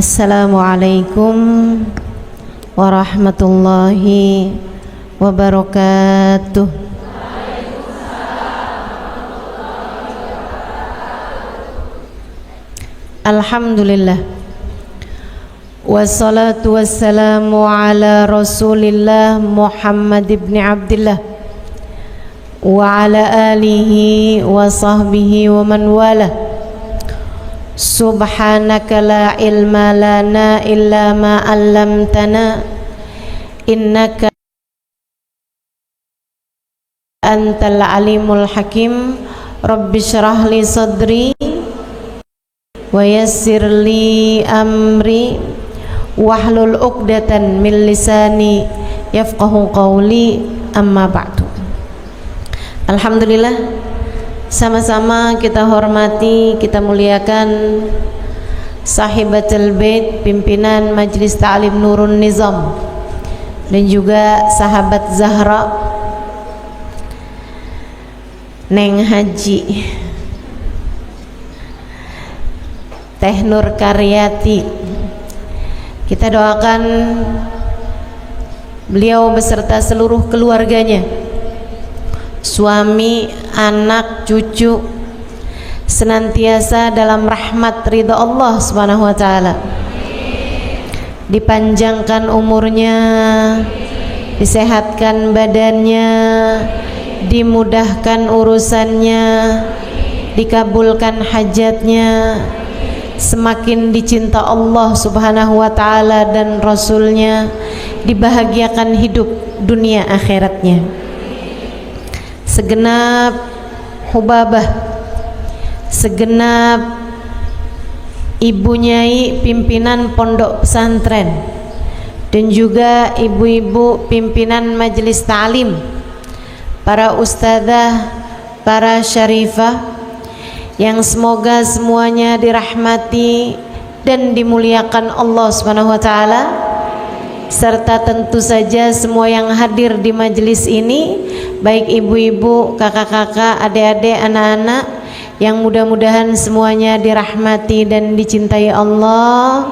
Assalamualaikum warahmatullahi wabarakatuh. Alhamdulillah, wassalatu wassalamu ala Rasulillah Muhammad ibn Abdillah wa ala alihi wa sahbihi wa man walah. Subhanaka la ilma lana illa ma 'allamtana innaka antal alimul hakim. Rabbi shrah li sadri wa yassir li amri wahlul 'uqdatan min lisani yafqahu qawli, amma ba'du. Alhamdulillah, sama-sama kita hormati, kita muliakan Sahibatul Bait, pimpinan Majelis Ta'lim Nurun Nizam, dan juga sahabat Zahra Neng Haji Teh Nur Karyati. Kita doakan beliau beserta seluruh keluarganya, suami, anak, cucu, senantiasa dalam rahmat ridha Allah Subhanahu wa taala. Dipanjangkan umurnya, disehatkan badannya, dimudahkan urusannya, dikabulkan hajatnya, semakin dicinta Allah Subhanahu wa taala dan Rasulnya, dibahagiakan hidup dunia akhiratnya. Segenap hubabah, segenap ibu nyai pimpinan pondok pesantren, dan juga ibu-ibu pimpinan majelis ta'lim, para ustadzah, para syarifah, yang semoga semuanya dirahmati dan dimuliakan Allah Subhanahu wa taala, serta tentu saja semua yang hadir di majelis ini, baik ibu-ibu, kakak-kakak, adik-adik, anak-anak, yang mudah-mudahan semuanya dirahmati dan dicintai Allah,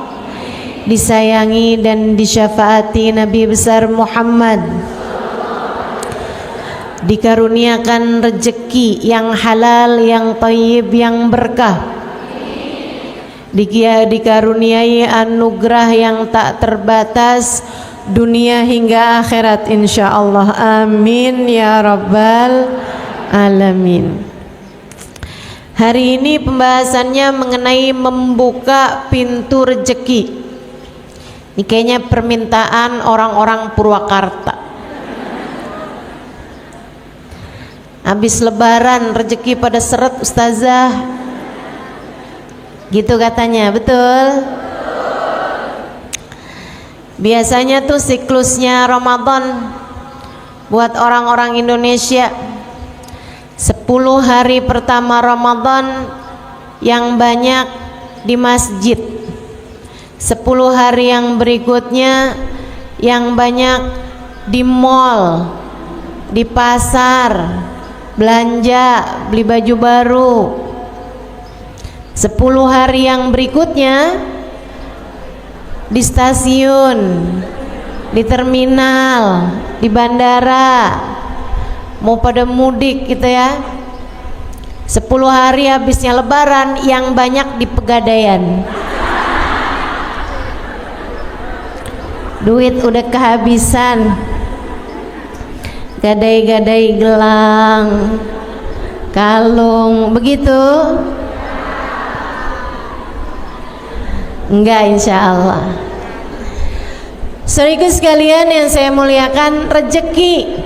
disayangi dan disyafaati Nabi besar Muhammad, dikaruniakan rezeki yang halal, yang thayyib, yang berkah, dikaruniai anugerah yang tak terbatas dunia hingga akhirat insyaallah. Amin ya rabbal alamin. Hari ini pembahasannya mengenai membuka pintu rezeki. Ini kayaknya permintaan orang-orang Purwakarta. Habis lebaran rezeki pada seret ustazah, gitu katanya, betul? Biasanya tuh siklusnya Ramadan buat orang-orang Indonesia, 10 hari pertama Ramadan yang banyak di masjid, 10 hari yang berikutnya yang banyak di mall, di pasar, belanja, beli baju baru. 10 hari yang berikutnya di stasiun, di terminal, di bandara, mau pada mudik gitu ya. 10 hari habisnya lebaran yang banyak di Pegadaian. Duit udah kehabisan, gadai-gadai gelang, kalung, begitu? Enggak, insya Allah. Saudaraku sekalian yang saya muliakan, rezeki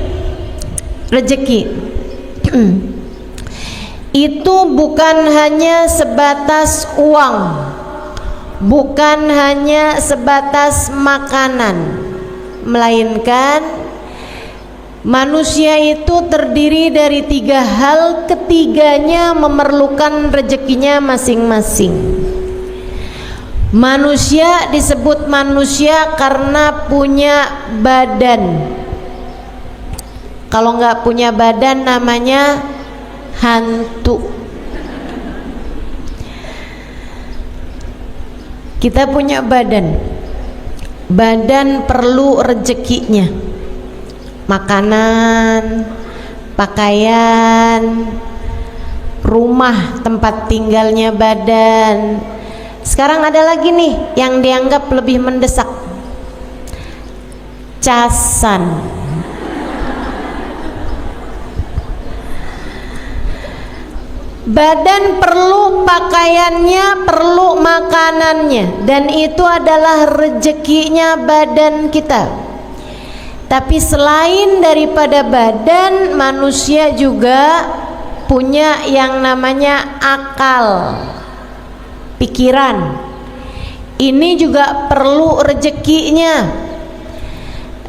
itu bukan hanya sebatas uang, bukan hanya sebatas makanan, melainkan manusia itu terdiri dari 3 hal, ketiganya memerlukan rezekinya masing-masing. Manusia disebut manusia karena punya badan. Kalau nggak punya badan namanya hantu. Kita punya badan. Badan perlu rezekinya. Makanan, pakaian, rumah tempat tinggalnya badan. Sekarang ada lagi nih yang dianggap lebih mendesak. Casan. Badan perlu pakaiannya, perlu makanannya, dan itu adalah rezekinya badan kita. Tapi selain daripada badan, manusia juga punya yang namanya akal, pikiran. Ini juga perlu rezekinya.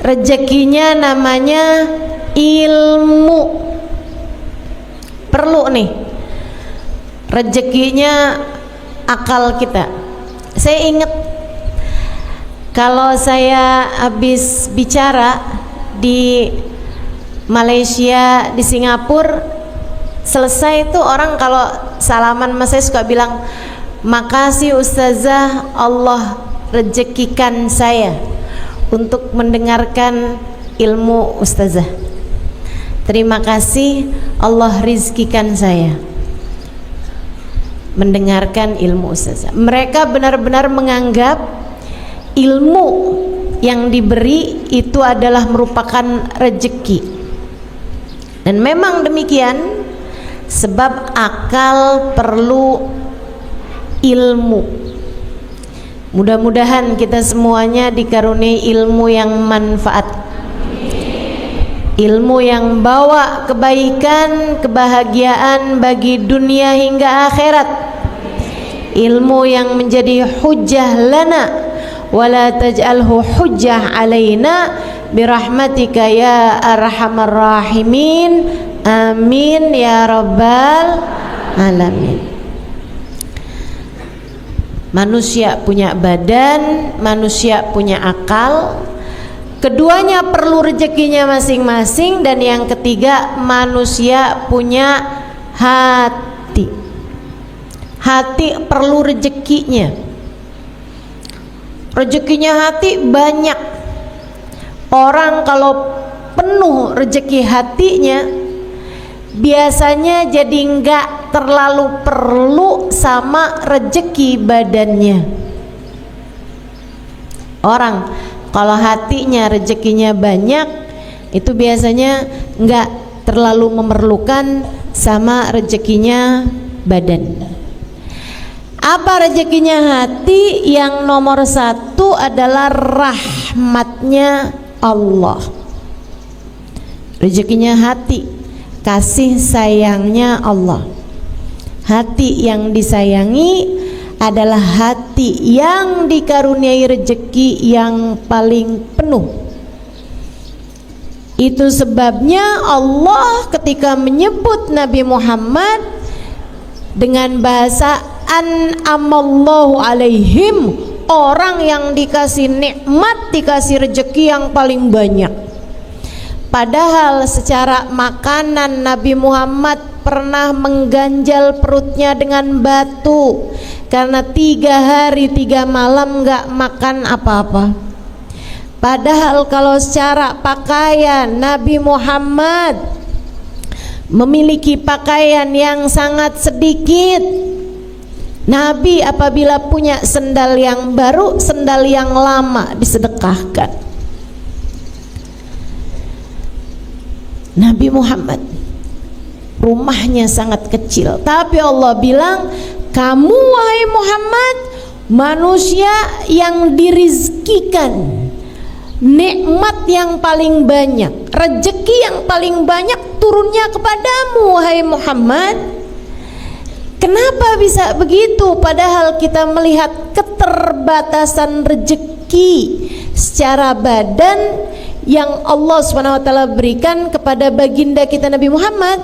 Rezekinya namanya ilmu. Perlu nih rezekinya akal kita. Saya ingat kalau saya habis bicara di Malaysia, di Singapura, selesai itu orang kalau salaman sama saya suka bilang, makasih Ustazah, Allah rezekikan saya untuk mendengarkan ilmu Ustazah. Terima kasih, Allah rizkikan saya mendengarkan ilmu Ustazah. Mereka benar-benar menganggap ilmu yang diberi itu adalah merupakan rezeki. Dan memang demikian, sebab akal perlu ilmu. Mudah-mudahan kita semuanya dikaruniai ilmu yang manfaat, ilmu yang bawa kebaikan, kebahagiaan bagi dunia hingga akhirat, ilmu yang menjadi hujjah lana wala taj'alhu hujjah alaina birahmatika ya arhamar rahimin, amin ya rabbal alamin. Manusia punya badan, manusia punya akal. Keduanya perlu rezekinya masing-masing. Dan yang ketiga, manusia punya hati. Hati perlu rezekinya. Rezekinya hati banyak. Orang kalau penuh rezeki hatinya, biasanya jadi enggak terlalu perlu sama rezeki badannya. Orang kalau hatinya rezekinya banyak, itu biasanya enggak terlalu memerlukan sama rezekinya badan. Apa rezekinya hati? Yang nomor satu adalah rahmatnya Allah. Rezekinya hati, kasih sayangnya Allah. Hati yang disayangi adalah hati yang dikaruniai rezeki yang paling penuh. Itu sebabnya Allah ketika menyebut Nabi Muhammad dengan bahasa an'amallahu alaihim, orang yang dikasih nikmat, dikasih rezeki yang paling banyak. Padahal secara makanan Nabi Muhammad pernah mengganjal perutnya dengan batu karena 3 hari 3 malam gak makan apa-apa. Padahal kalau secara pakaian Nabi Muhammad memiliki pakaian yang sangat sedikit. Nabi apabila punya sendal yang baru, sendal yang lama disedekahkan. Nabi Muhammad rumahnya sangat kecil, tapi Allah bilang, kamu wahai Muhammad manusia yang dirizkikan nikmat yang paling banyak, rezeki yang paling banyak turunnya kepadamu wahai Muhammad. Kenapa bisa begitu? Padahal kita melihat keterbatasan rezeki secara badan yang Allah SWT berikan kepada baginda kita Nabi Muhammad.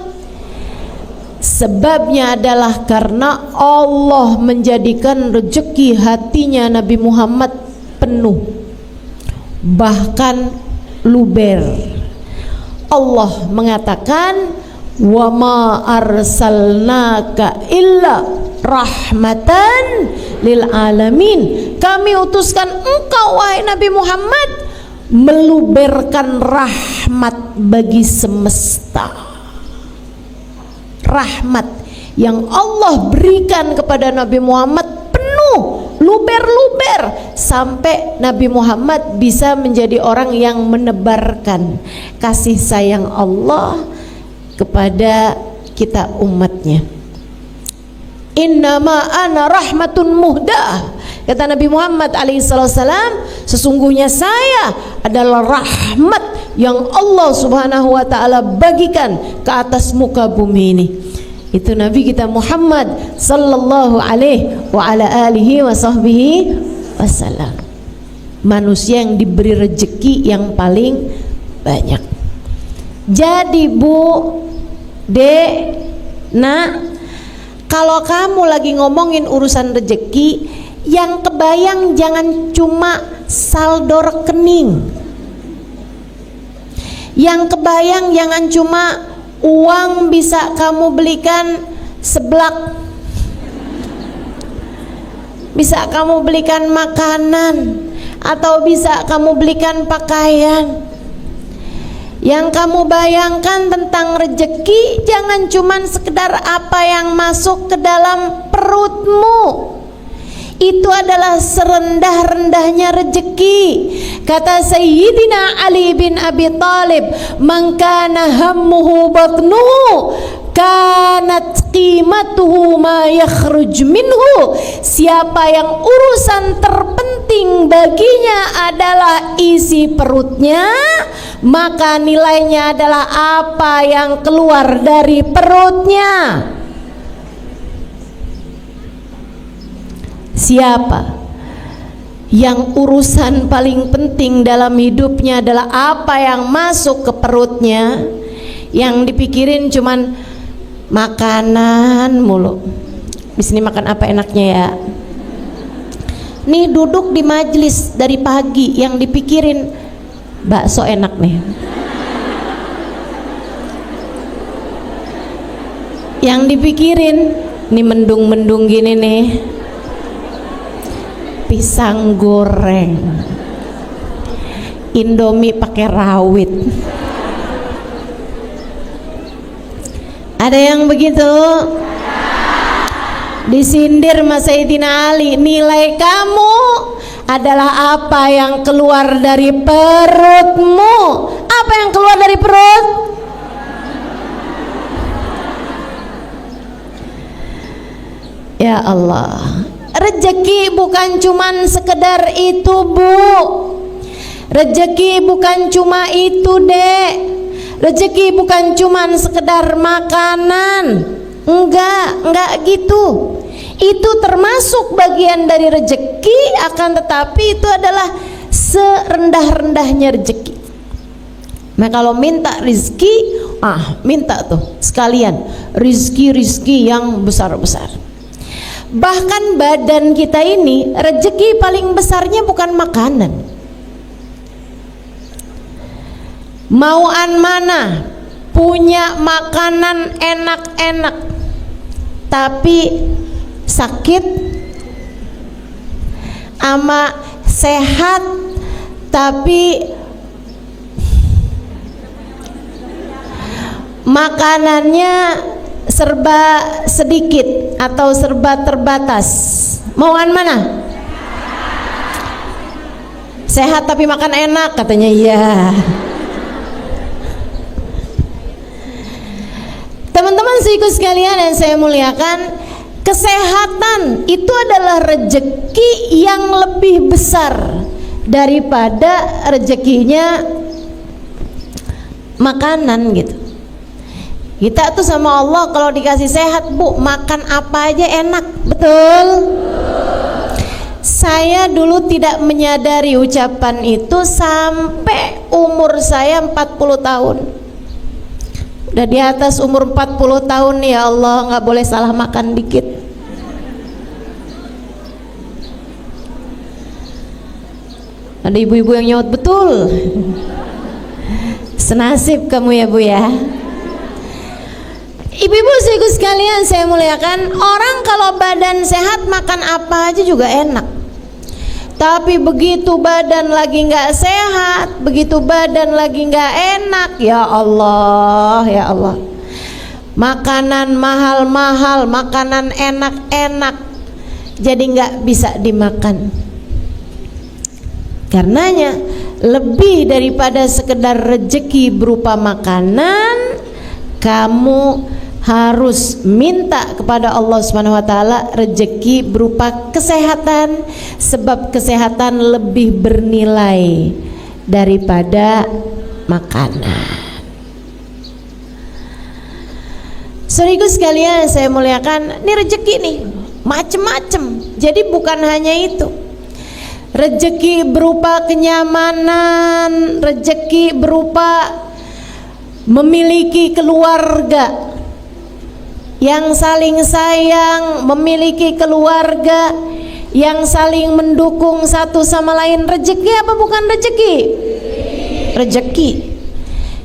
Sebabnya adalah karena Allah menjadikan rezeki hatinya Nabi Muhammad penuh, bahkan luber. Allah mengatakan, wa ma arsalnaka illa rahmatan lil alamin. Kami utuskan engkau wahai Nabi Muhammad meluberkan rahmat bagi semesta. Rahmat yang Allah berikan kepada Nabi Muhammad penuh, luber-luber, sampai Nabi Muhammad bisa menjadi orang yang menebarkan kasih sayang Allah kepada kita umatnya. Innama ana rahmatun muhdah, kata Nabi Muhammad alaihissalam, sesungguhnya saya adalah rahmat yang Allah subhanahu wa ta'ala bagikan ke atas muka bumi ini. Itu Nabi kita Muhammad sallallahu alaihi wa ala alihi wa sahbihi wasallam, manusia yang diberi rezeki yang paling banyak. Jadi Bu, Dek, Nak, kalau kamu lagi ngomongin urusan rezeki, yang kebayang jangan cuma saldo rekening, yang kebayang jangan cuma uang bisa kamu belikan seblak, bisa kamu belikan makanan, atau bisa kamu belikan pakaian. Yang kamu bayangkan tentang rezeki jangan cuman sekedar apa yang masuk ke dalam perutmu. Itu adalah serendah-rendahnya rezeki. Kata Sayyidina Ali bin Abi Thalib, "Man kana hammuhu batnuhu kanat qimatuhu ma yakhruj minhu." Siapa yang urusan terpenting baginya adalah isi perutnya, maka nilainya adalah apa yang keluar dari perutnya. Siapa yang urusan paling penting dalam hidupnya adalah apa yang masuk ke perutnya, yang dipikirin cuman makanan mulu. Di sini makan apa enaknya ya? Nih duduk di majelis dari pagi, yang dipikirin bakso enak nih. Yang dipikirin nih mendung-mendung gini nih, pisang goreng, Indomie pakai rawit. Ada yang begitu? Disindir Mas Sayyidina Ali, nilai kamu adalah apa yang keluar dari perutmu. Apa yang keluar dari perut? Ya Allah, rezeki bukan cuman sekedar itu Bu, rezeki bukan cuma itu Dek, rezeki bukan cuman sekedar makanan, enggak gitu. Itu termasuk bagian dari rezeki, akan tetapi itu adalah serendah-rendahnya rezeki. Nah kalau minta rizki, minta tuh sekalian rizki yang besar-besar. Bahkan badan kita ini, rezeki paling besarnya bukan makanan. Mauan mana punya makanan enak-enak tapi sakit, ama sehat tapi makanannya serba sedikit atau serba terbatas. Mauan mana? Sehat tapi makan enak, katanya iya. Teman-teman seiku sekalian yang saya muliakan, kesehatan itu adalah rezeki yang lebih besar daripada rezekinya makanan gitu. Kita tuh sama Allah kalau dikasih sehat Bu, makan apa aja enak, betul? Saya dulu tidak menyadari ucapan itu sampai umur saya 40 tahun. Udah di atas umur 40 tahun ya Allah, nggak boleh salah makan dikit. Ada ibu-ibu yang nyaut betul. Senasib kamu ya Bu ya. Ibu-ibu sekalian saya muliakan, orang kalau badan sehat makan apa aja juga enak. Tapi begitu badan lagi nggak sehat, begitu badan lagi nggak enak, ya Allah, ya Allah. Makanan mahal-mahal, makanan enak-enak, jadi nggak bisa dimakan. Karenanya lebih daripada sekedar rezeki berupa makanan, kamu harus minta kepada Allah Subhanahu wa taala rezeki berupa kesehatan, sebab kesehatan lebih bernilai daripada makanan. Saudaraku sekalian saya muliakan, ini rezeki nih macem-macem. Jadi bukan hanya itu. Rezeki berupa kenyamanan, rezeki berupa memiliki keluarga yang saling sayang, memiliki keluarga yang saling mendukung satu sama lain. Rezeki apa bukan rezeki? Rezeki.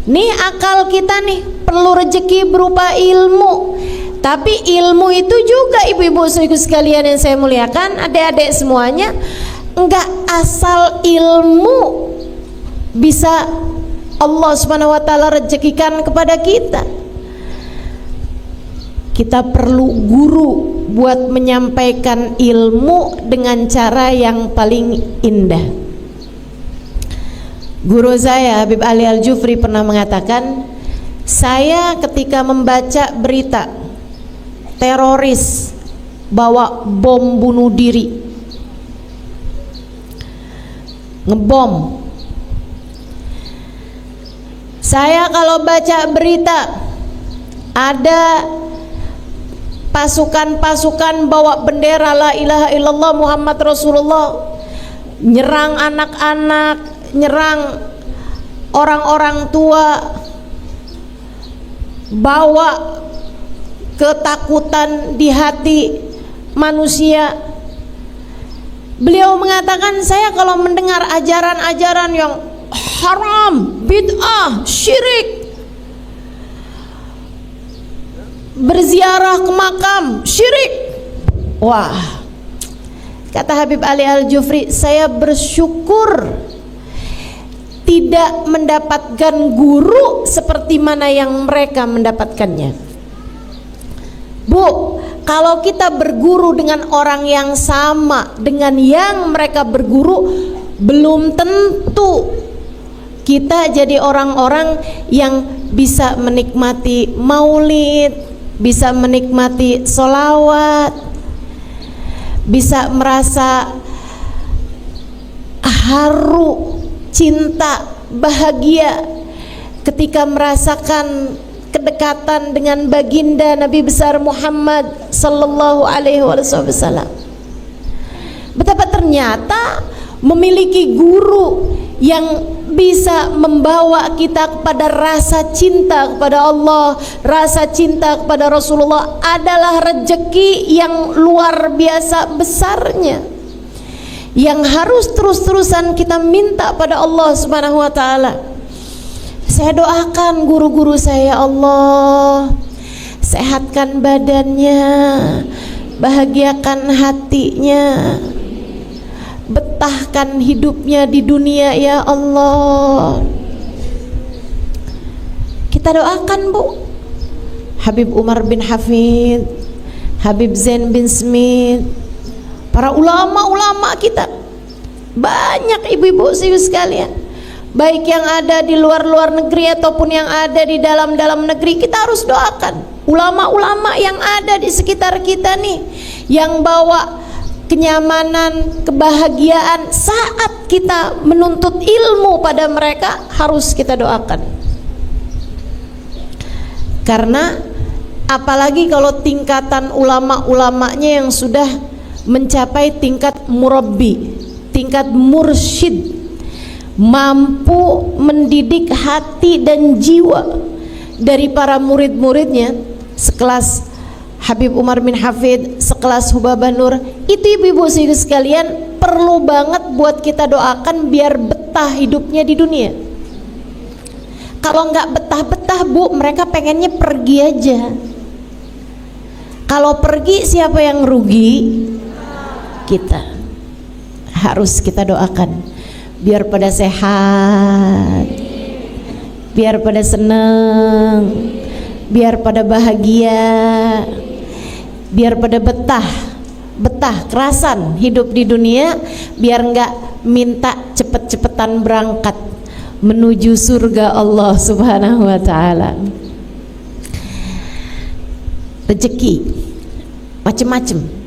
Nih akal kita nih perlu rezeki berupa ilmu. Tapi ilmu itu juga ibu-ibu sekalian yang saya muliakan, adik-adik semuanya, enggak asal ilmu bisa Allah Subhanahu wa taala rezekikan kepada kita. Kita perlu guru buat menyampaikan ilmu dengan cara yang paling indah. Guru saya Habib Ali Al-Jufri pernah mengatakan, saya ketika membaca berita teroris bawa bom bunuh diri, ngebom, saya kalau baca berita ada pasukan-pasukan bawa bendera la ilaha illallah Muhammad Rasulullah, nyerang anak-anak, nyerang orang-orang tua, bawa ketakutan di hati manusia. Beliau mengatakan, saya kalau mendengar ajaran-ajaran yang haram, bid'ah, syirik, berziarah ke makam, syirik, wah, kata Habib Ali Al-Jufri, saya bersyukur tidak mendapatkan guru seperti mana yang mereka mendapatkannya. Bu, kalau kita berguru dengan orang yang sama dengan yang mereka berguru, belum tentu kita jadi orang-orang yang bisa menikmati maulid, bisa menikmati sholawat, bisa merasa haru, cinta, bahagia ketika merasakan kedekatan dengan baginda Nabi besar Muhammad sallallahu alaihi wasallam. Betapa ternyata memiliki guru yang bisa membawa kita kepada rasa cinta kepada Allah, rasa cinta kepada Rasulullah adalah rezeki yang luar biasa besarnya, yang harus terus-terusan kita minta pada Allah Subhanahu wa taala. Saya doakan guru-guru saya, Allah sehatkan badannya, bahagiakan hatinya, betahkan hidupnya di dunia ya Allah. Kita doakan Bu, Habib Umar bin Hafid, Habib Zain bin Smith, para ulama-ulama kita, banyak ibu-ibu sekalian, baik yang ada di luar negeri ataupun yang ada di dalam negeri. Kita harus doakan ulama-ulama yang ada di sekitar kita nih, yang bawa kenyamanan, kebahagiaan saat kita menuntut ilmu pada mereka, harus kita doakan. Karena apalagi kalau tingkatan ulama-ulamanya yang sudah mencapai tingkat murabbi, tingkat mursyid, mampu mendidik hati dan jiwa dari para murid-muridnya, sekelas Habib Umar bin Hafid, sekelas Hubabah Nur. Itu ibu-ibu sekalian perlu banget buat kita doakan biar betah hidupnya di dunia. Kalau nggak betah-betah Bu, mereka pengennya pergi aja. Kalau pergi siapa yang rugi? Kita. Harus kita doakan biar pada sehat, biar pada seneng, biar pada bahagia, biar pada betah kerasan hidup di dunia, biar enggak minta cepet-cepetan berangkat menuju surga Allah Subhanahu wa ta'ala. Rezeki macem-macem.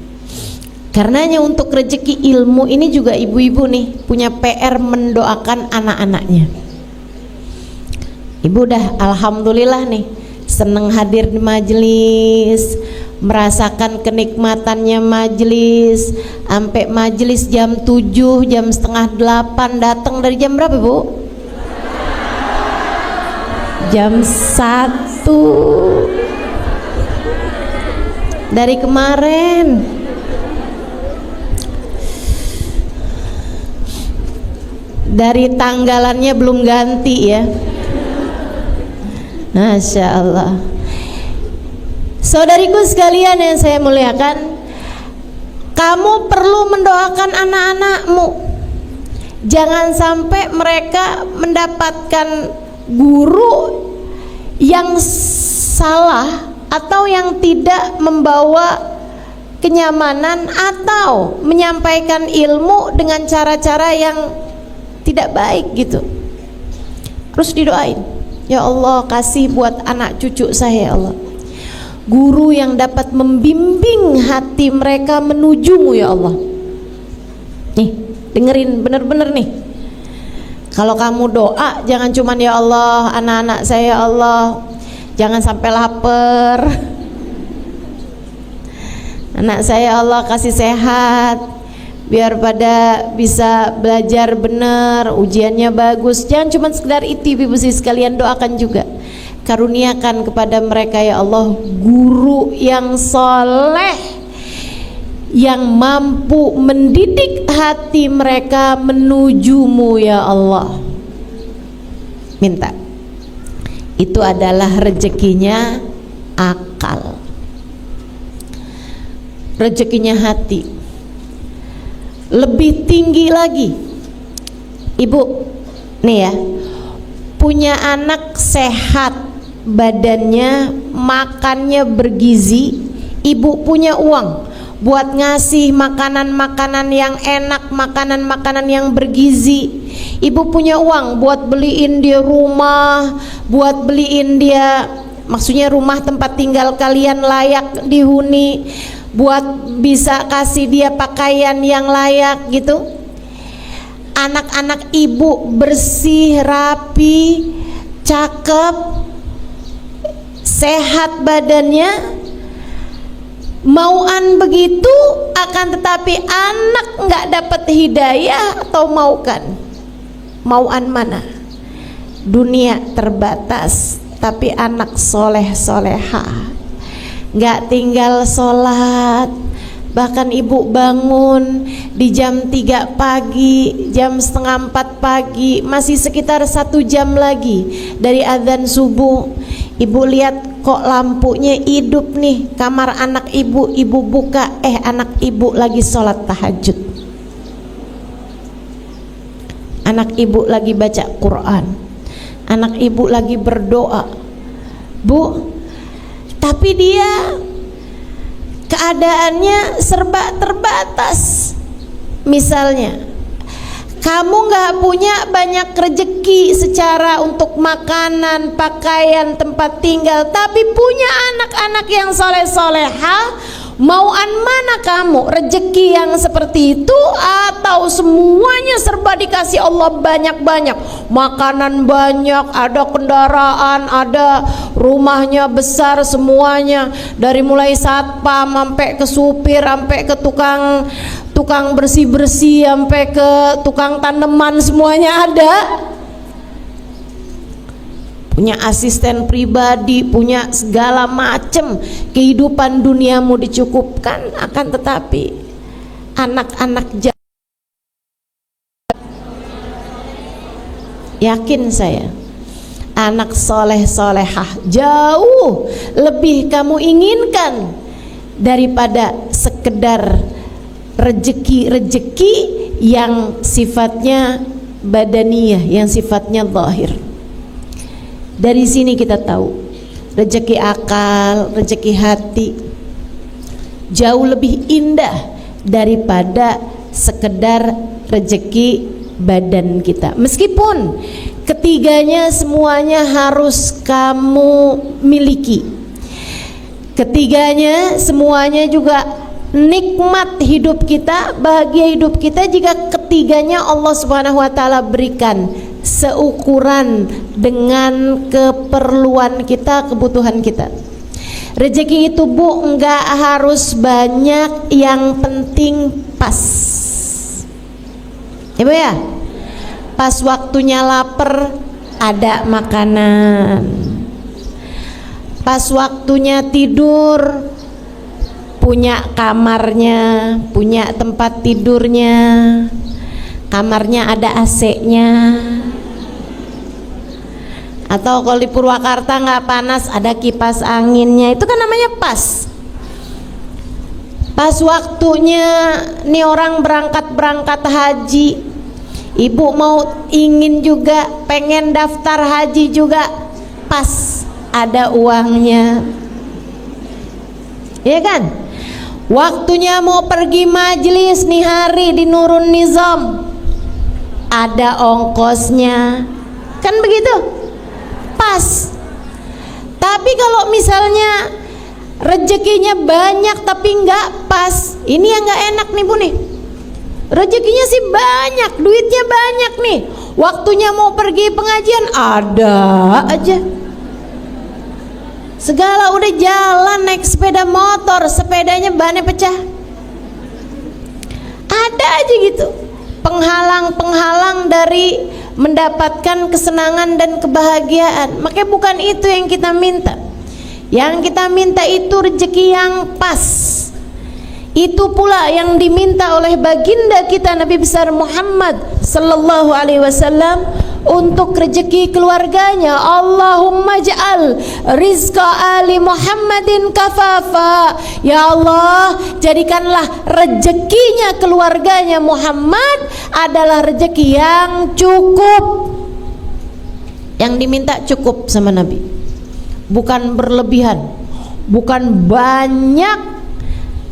Karenanya untuk rezeki ilmu ini juga ibu-ibu nih punya PR mendoakan anak-anaknya. Ibu udah alhamdulillah nih seneng hadir di majelis, merasakan kenikmatannya majelis, sampai majelis jam 7, jam setengah 8, datang dari jam berapa Bu? Jam 1 dari kemarin. Dari tanggalannya belum ganti ya. Masya Allah. Saudariku sekalian yang saya muliakan, kamu perlu mendoakan anak-anakmu. Jangan sampai mereka mendapatkan guru yang salah atau yang tidak membawa kenyamanan atau menyampaikan ilmu dengan cara-cara yang tidak baik gitu. Terus didoain, ya Allah kasih buat anak cucu saya ya Allah guru yang dapat membimbing hati mereka menujumu ya Allah. Nih dengerin bener-bener nih, kalau kamu doa jangan cuman ya Allah anak-anak saya ya Allah jangan sampai lapar, anak saya ya Allah kasih sehat biar pada bisa belajar benar, ujiannya bagus. Jangan cuma sekedar itu ibu sekalian, doakan juga karuniakan kepada mereka ya Allah guru yang soleh, yang mampu mendidik hati mereka menujumu ya Allah. Minta. Itu adalah rezekinya akal, rezekinya hati. Lebih tinggi lagi ibu nih ya, punya anak sehat badannya, makannya bergizi, ibu punya uang buat ngasih makanan-makanan yang enak, makanan-makanan yang bergizi. Ibu punya uang buat beliin dia rumah, buat beliin dia, maksudnya rumah tempat tinggal kalian layak dihuni, buat bisa kasih dia pakaian yang layak gitu. Anak-anak ibu bersih, rapi, cakep, sehat badannya, mauan begitu, akan tetapi anak nggak dapat hidayah atau maukan. Mauan mana? Dunia terbatas, tapi anak soleh soleha nggak tinggal sholat, bahkan ibu bangun di jam 3 pagi, jam setengah 4 pagi, masih sekitar 1 jam lagi dari adzan subuh. Ibu lihat kok lampunya hidup nih kamar anak ibu, ibu buka, anak ibu lagi sholat tahajud, anak ibu lagi baca Quran, anak ibu lagi berdoa Bu. Tapi dia keadaannya serba terbatas. Misalnya kamu nggak punya banyak rezeki secara untuk makanan, pakaian, tempat tinggal, tapi punya anak-anak yang soleh-soleha, mauan mana kamu? Rezeki yang seperti itu atau semuanya serba dikasih Allah banyak-banyak, makanan banyak, ada kendaraan, ada rumahnya besar semuanya, dari mulai satpam sampai ke supir, sampai ke tukang bersih-bersih, sampai ke tukang tanaman, semuanya ada. Punya asisten pribadi, punya segala macam, kehidupan duniamu dicukupkan. Akan tetapi anak-anak yakin saya, anak soleh solehah jauh lebih kamu inginkan daripada sekedar rejeki yang sifatnya badaniyah, yang sifatnya zahir. Dari sini kita tahu rejeki akal, rejeki hati jauh lebih indah daripada sekedar rejeki badan kita. Meskipun ketiganya semuanya harus kamu miliki, ketiganya semuanya juga nikmat hidup kita, bahagia hidup kita jika ketiganya Allah Subhanahu wa taala berikan seukuran dengan keperluan kita, kebutuhan kita. Rezeki itu Bu enggak harus banyak, yang penting pas. Ya Bu ya? Pas waktunya lapar ada makanan. Pas waktunya tidur punya kamarnya, punya tempat tidurnya, kamarnya ada AC-nya. Atau kalau di Purwakarta nggak panas, ada kipas anginnya. Itu kan namanya pas. Pas waktunya nih orang berangkat haji, ibu mau ingin juga pengen daftar haji juga, pas ada uangnya, ya kan? Waktunya mau pergi majelis nih hari di Nurun Nizam, ada ongkosnya, kan begitu? Pas. Tapi kalau misalnya rezekinya banyak tapi nggak pas, ini yang nggak enak nih Bu nih. Rezekinya sih banyak, duitnya banyak nih, waktunya mau pergi pengajian ada aja. Segala udah jalan naik sepeda motor, sepedanya bannya pecah, ada aja gitu penghalang-penghalang dari mendapatkan kesenangan dan kebahagiaan. Makanya bukan itu yang kita minta. Yang kita minta itu rezeki yang pas. Itu pula yang diminta oleh baginda kita Nabi besar Muhammad sallallahu alaihi wasallam untuk rezeki keluarganya. Allahumma ja'al rizqa ali Muhammadin kafafa. Ya Allah, jadikanlah rezekinya keluarganya Muhammad adalah rezeki yang cukup. Yang diminta cukup sama Nabi, bukan berlebihan, bukan banyak,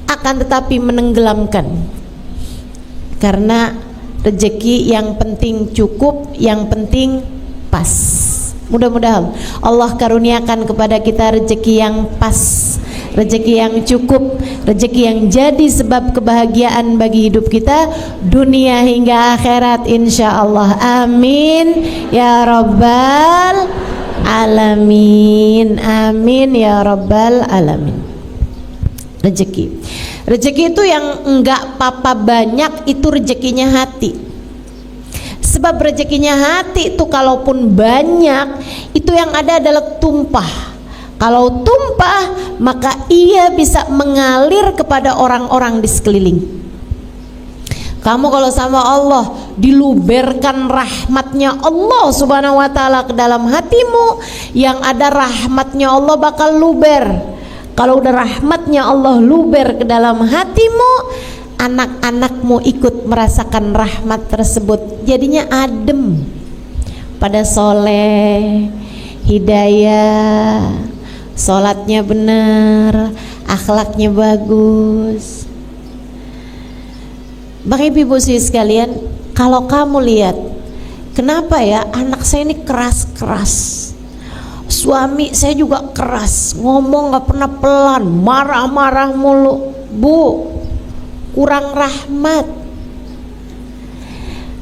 akan tetapi menenggelamkan. Karena rezeki yang penting cukup, yang penting pas. Mudah-mudahan Allah karuniakan kepada kita rezeki yang pas, rezeki yang cukup, rezeki yang jadi sebab kebahagiaan bagi hidup kita dunia hingga akhirat insyaallah. Amin ya rabbal alamin. Amin ya rabbal alamin. Rezeki itu yang enggak papa banyak, itu rezekinya hati. Sebab rezekinya hati itu kalaupun banyak, itu yang ada adalah tumpah. Kalau tumpah, maka ia bisa mengalir kepada orang-orang di sekeliling. Kamu kalau sama Allah diluberkan rahmatnya Allah subhanahu wa ta'ala ke dalam hatimu, yang ada rahmatnya Allah bakal luber. Kalau udah rahmatnya Allah luber ke dalam hatimu, anak-anakmu ikut merasakan rahmat tersebut, jadinya adem, pada soleh, hidayah, sholatnya benar, akhlaknya bagus. Bapak ibu sekalian, kalau kamu lihat, kenapa ya anak saya ini keras-keras, suami saya juga keras, ngomong gak pernah pelan, marah-marah mulu. Bu, kurang rahmat.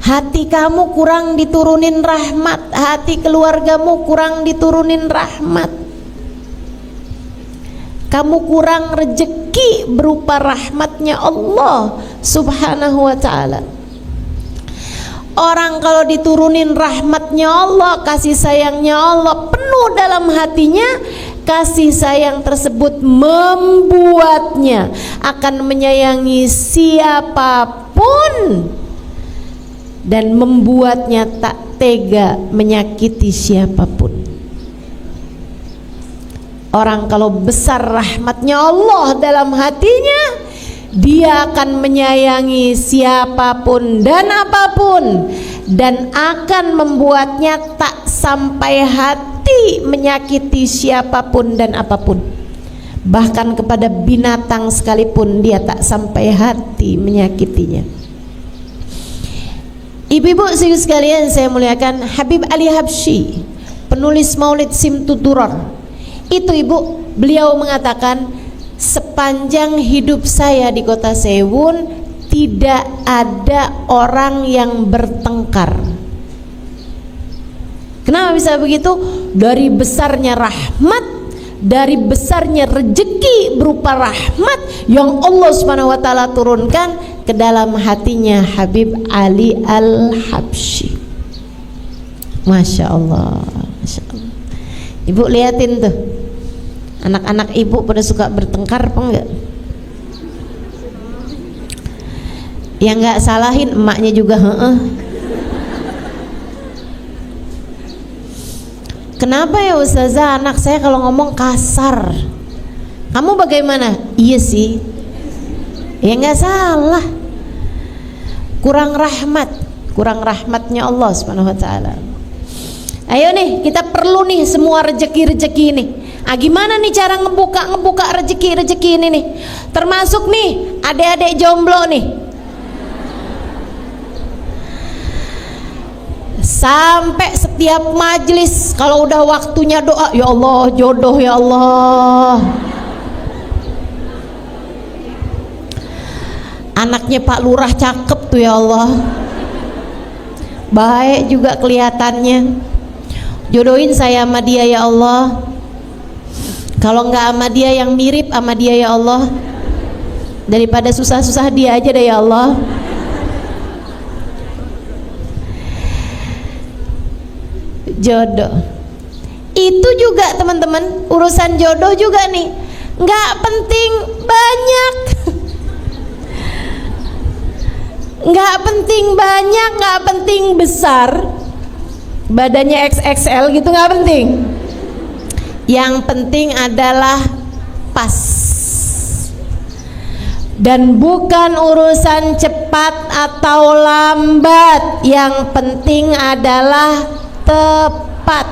Hati kamu kurang diturunin rahmat, hati keluargamu kurang diturunin rahmat. Kamu kurang rezeki berupa rahmatnya Allah subhanahu wa ta'ala. Orang kalau diturunin rahmatnya Allah, kasih sayangnya Allah penuh dalam hatinya, kasih sayang tersebut membuatnya akan menyayangi siapapun dan membuatnya tak tega menyakiti siapapun. Orang kalau besar rahmatnya Allah dalam hatinya, dia akan menyayangi siapapun dan apapun, dan akan membuatnya tak sampai hati menyakiti siapapun dan apapun. Bahkan kepada binatang sekalipun dia tak sampai hati menyakitinya. Ibu-ibu sekalian saya muliakan, Habib Ali Habsyi, penulis Maulid Simtud Durar, itu ibu, beliau mengatakan, sepanjang hidup saya di kota Sewun tidak ada orang yang bertengkar. Kenapa bisa begitu? Dari besarnya rahmat, dari besarnya rezeki berupa rahmat yang Allah Subhanahu wa taala turunkan ke dalam hatinya Habib Ali Al-Habsyi. Masya Allah, Masya Allah. Ibu liatin tuh, anak-anak ibu pada suka bertengkar apa enggak? Yang enggak salahin emaknya juga heeh. Kenapa ya Ustazah, anak saya kalau ngomong kasar? Kamu bagaimana? Iya sih. Ya enggak salah. Kurang rahmat, kurang rahmatnya Allah Subhanahu wa taala. Ayo nih, kita perlu nih semua rezeki-rezeki nih. Gimana nih cara ngebuka rezeki-rezeki ini nih? Termasuk nih adik-adik jomblo nih. Sampai setiap majelis kalau udah waktunya doa, ya Allah jodoh ya Allah. Anaknya Pak Lurah cakep tuh ya Allah. Baik juga kelihatannya. Jodohin saya sama dia ya Allah. Kalau enggak sama dia yang mirip sama dia ya Allah. Daripada susah-susah dia aja deh ya Allah. Jodoh itu juga teman-teman, urusan jodoh juga nih, nggak penting banyak. Nggak penting banyak, nggak penting besar, badannya XXL gitu, nggak penting. Yang penting adalah pas. Dan bukan urusan cepat atau lambat, yang penting adalah tepat.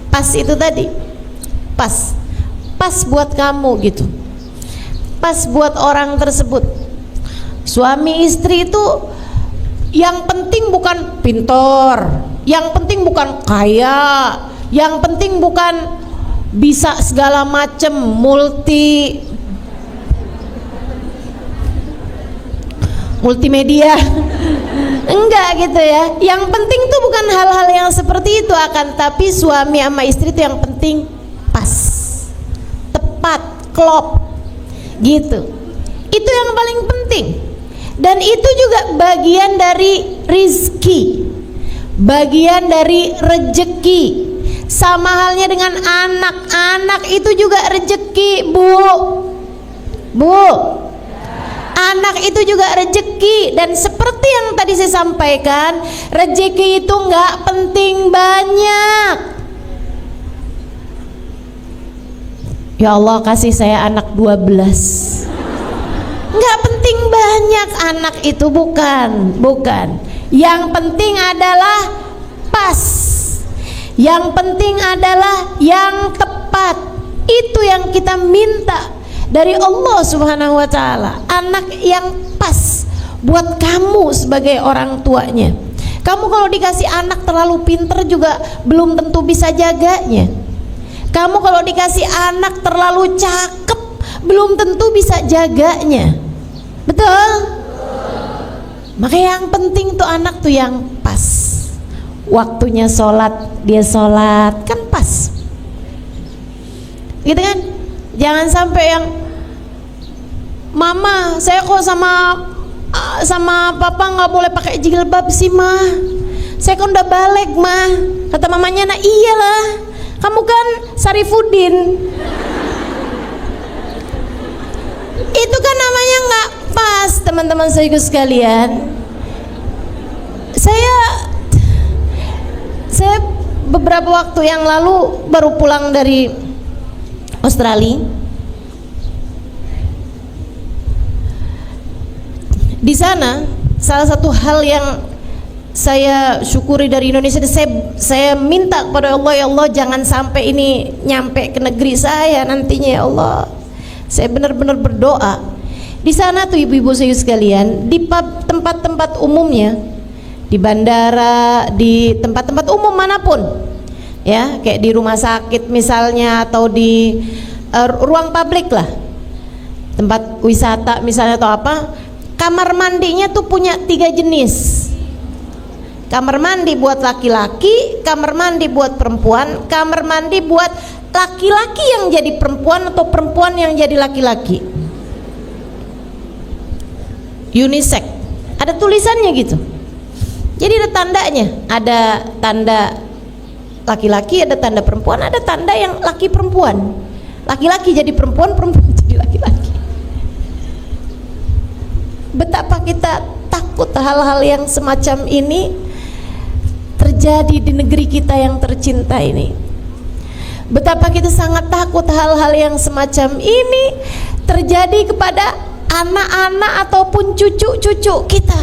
Pas itu tadi, pas buat kamu gitu, pas buat orang tersebut. Suami istri itu yang penting bukan pintar, yang penting bukan kaya, yang penting bukan bisa segala macem multimedia. Enggak gitu ya. Yang penting tuh bukan hal-hal yang seperti itu, akan tapi suami sama istri itu yang penting pas, tepat, klop gitu. Itu yang paling penting. Dan itu juga bagian dari rizki, bagian dari rejeki. Sama halnya dengan anak-anak itu juga rejeki, Bu. Anak itu juga rejeki. Dan seperti yang tadi saya sampaikan, rejeki itu nggak penting banyak. Ya Allah, kasih saya anak 12. Nggak penting banyak anak itu, bukan. Yang penting adalah pas. Yang penting adalah yang tepat. Itu yang kita minta dari Allah Subhanahu wa taala. Anak yang pas buat kamu sebagai orang tuanya. Kamu kalau dikasih anak terlalu pinter juga belum tentu bisa jaganya. Kamu kalau dikasih anak terlalu cakep belum tentu bisa jaganya. Betul? Maka yang penting tuh anak tuh yang pas. Waktunya sholat, dia sholat, kan pas. Gitu kan? Jangan sampai yang mama, saya kok sama papa nggak boleh pakai jilbab sih mah. Saya kan udah balik mah. Kata mamanya, nah iyalah, kamu kan Sarifudin. Itu kan namanya nggak pas, teman-teman saya sekalian. Saya beberapa waktu yang lalu baru pulang dari Australia. Di sana salah satu hal yang saya syukuri dari Indonesia, saya minta kepada Allah, ya Allah jangan sampai ini nyampe ke negeri saya nantinya ya Allah. Saya benar-benar berdoa. Di sana tuh ibu-ibu saya sekalian, di tempat-tempat umumnya, di bandara, di tempat-tempat umum manapun, ya kayak di rumah sakit misalnya, atau di ruang publik lah, tempat wisata misalnya atau apa, kamar mandinya tuh punya 3 jenis. Kamar mandi buat laki-laki, kamar mandi buat perempuan, kamar mandi buat laki-laki yang jadi perempuan atau perempuan yang jadi laki-laki. Unisex. Ada tulisannya gitu. Jadi ada tandanya, ada tanda laki-laki, ada tanda perempuan, ada tanda yang laki perempuan. Laki-laki jadi perempuan, perempuan jadi laki-laki. Betapa kita takut hal-hal yang semacam ini terjadi di negeri kita yang tercinta ini. Betapa kita sangat takut hal-hal yang semacam ini terjadi kepada anak-anak ataupun cucu-cucu kita.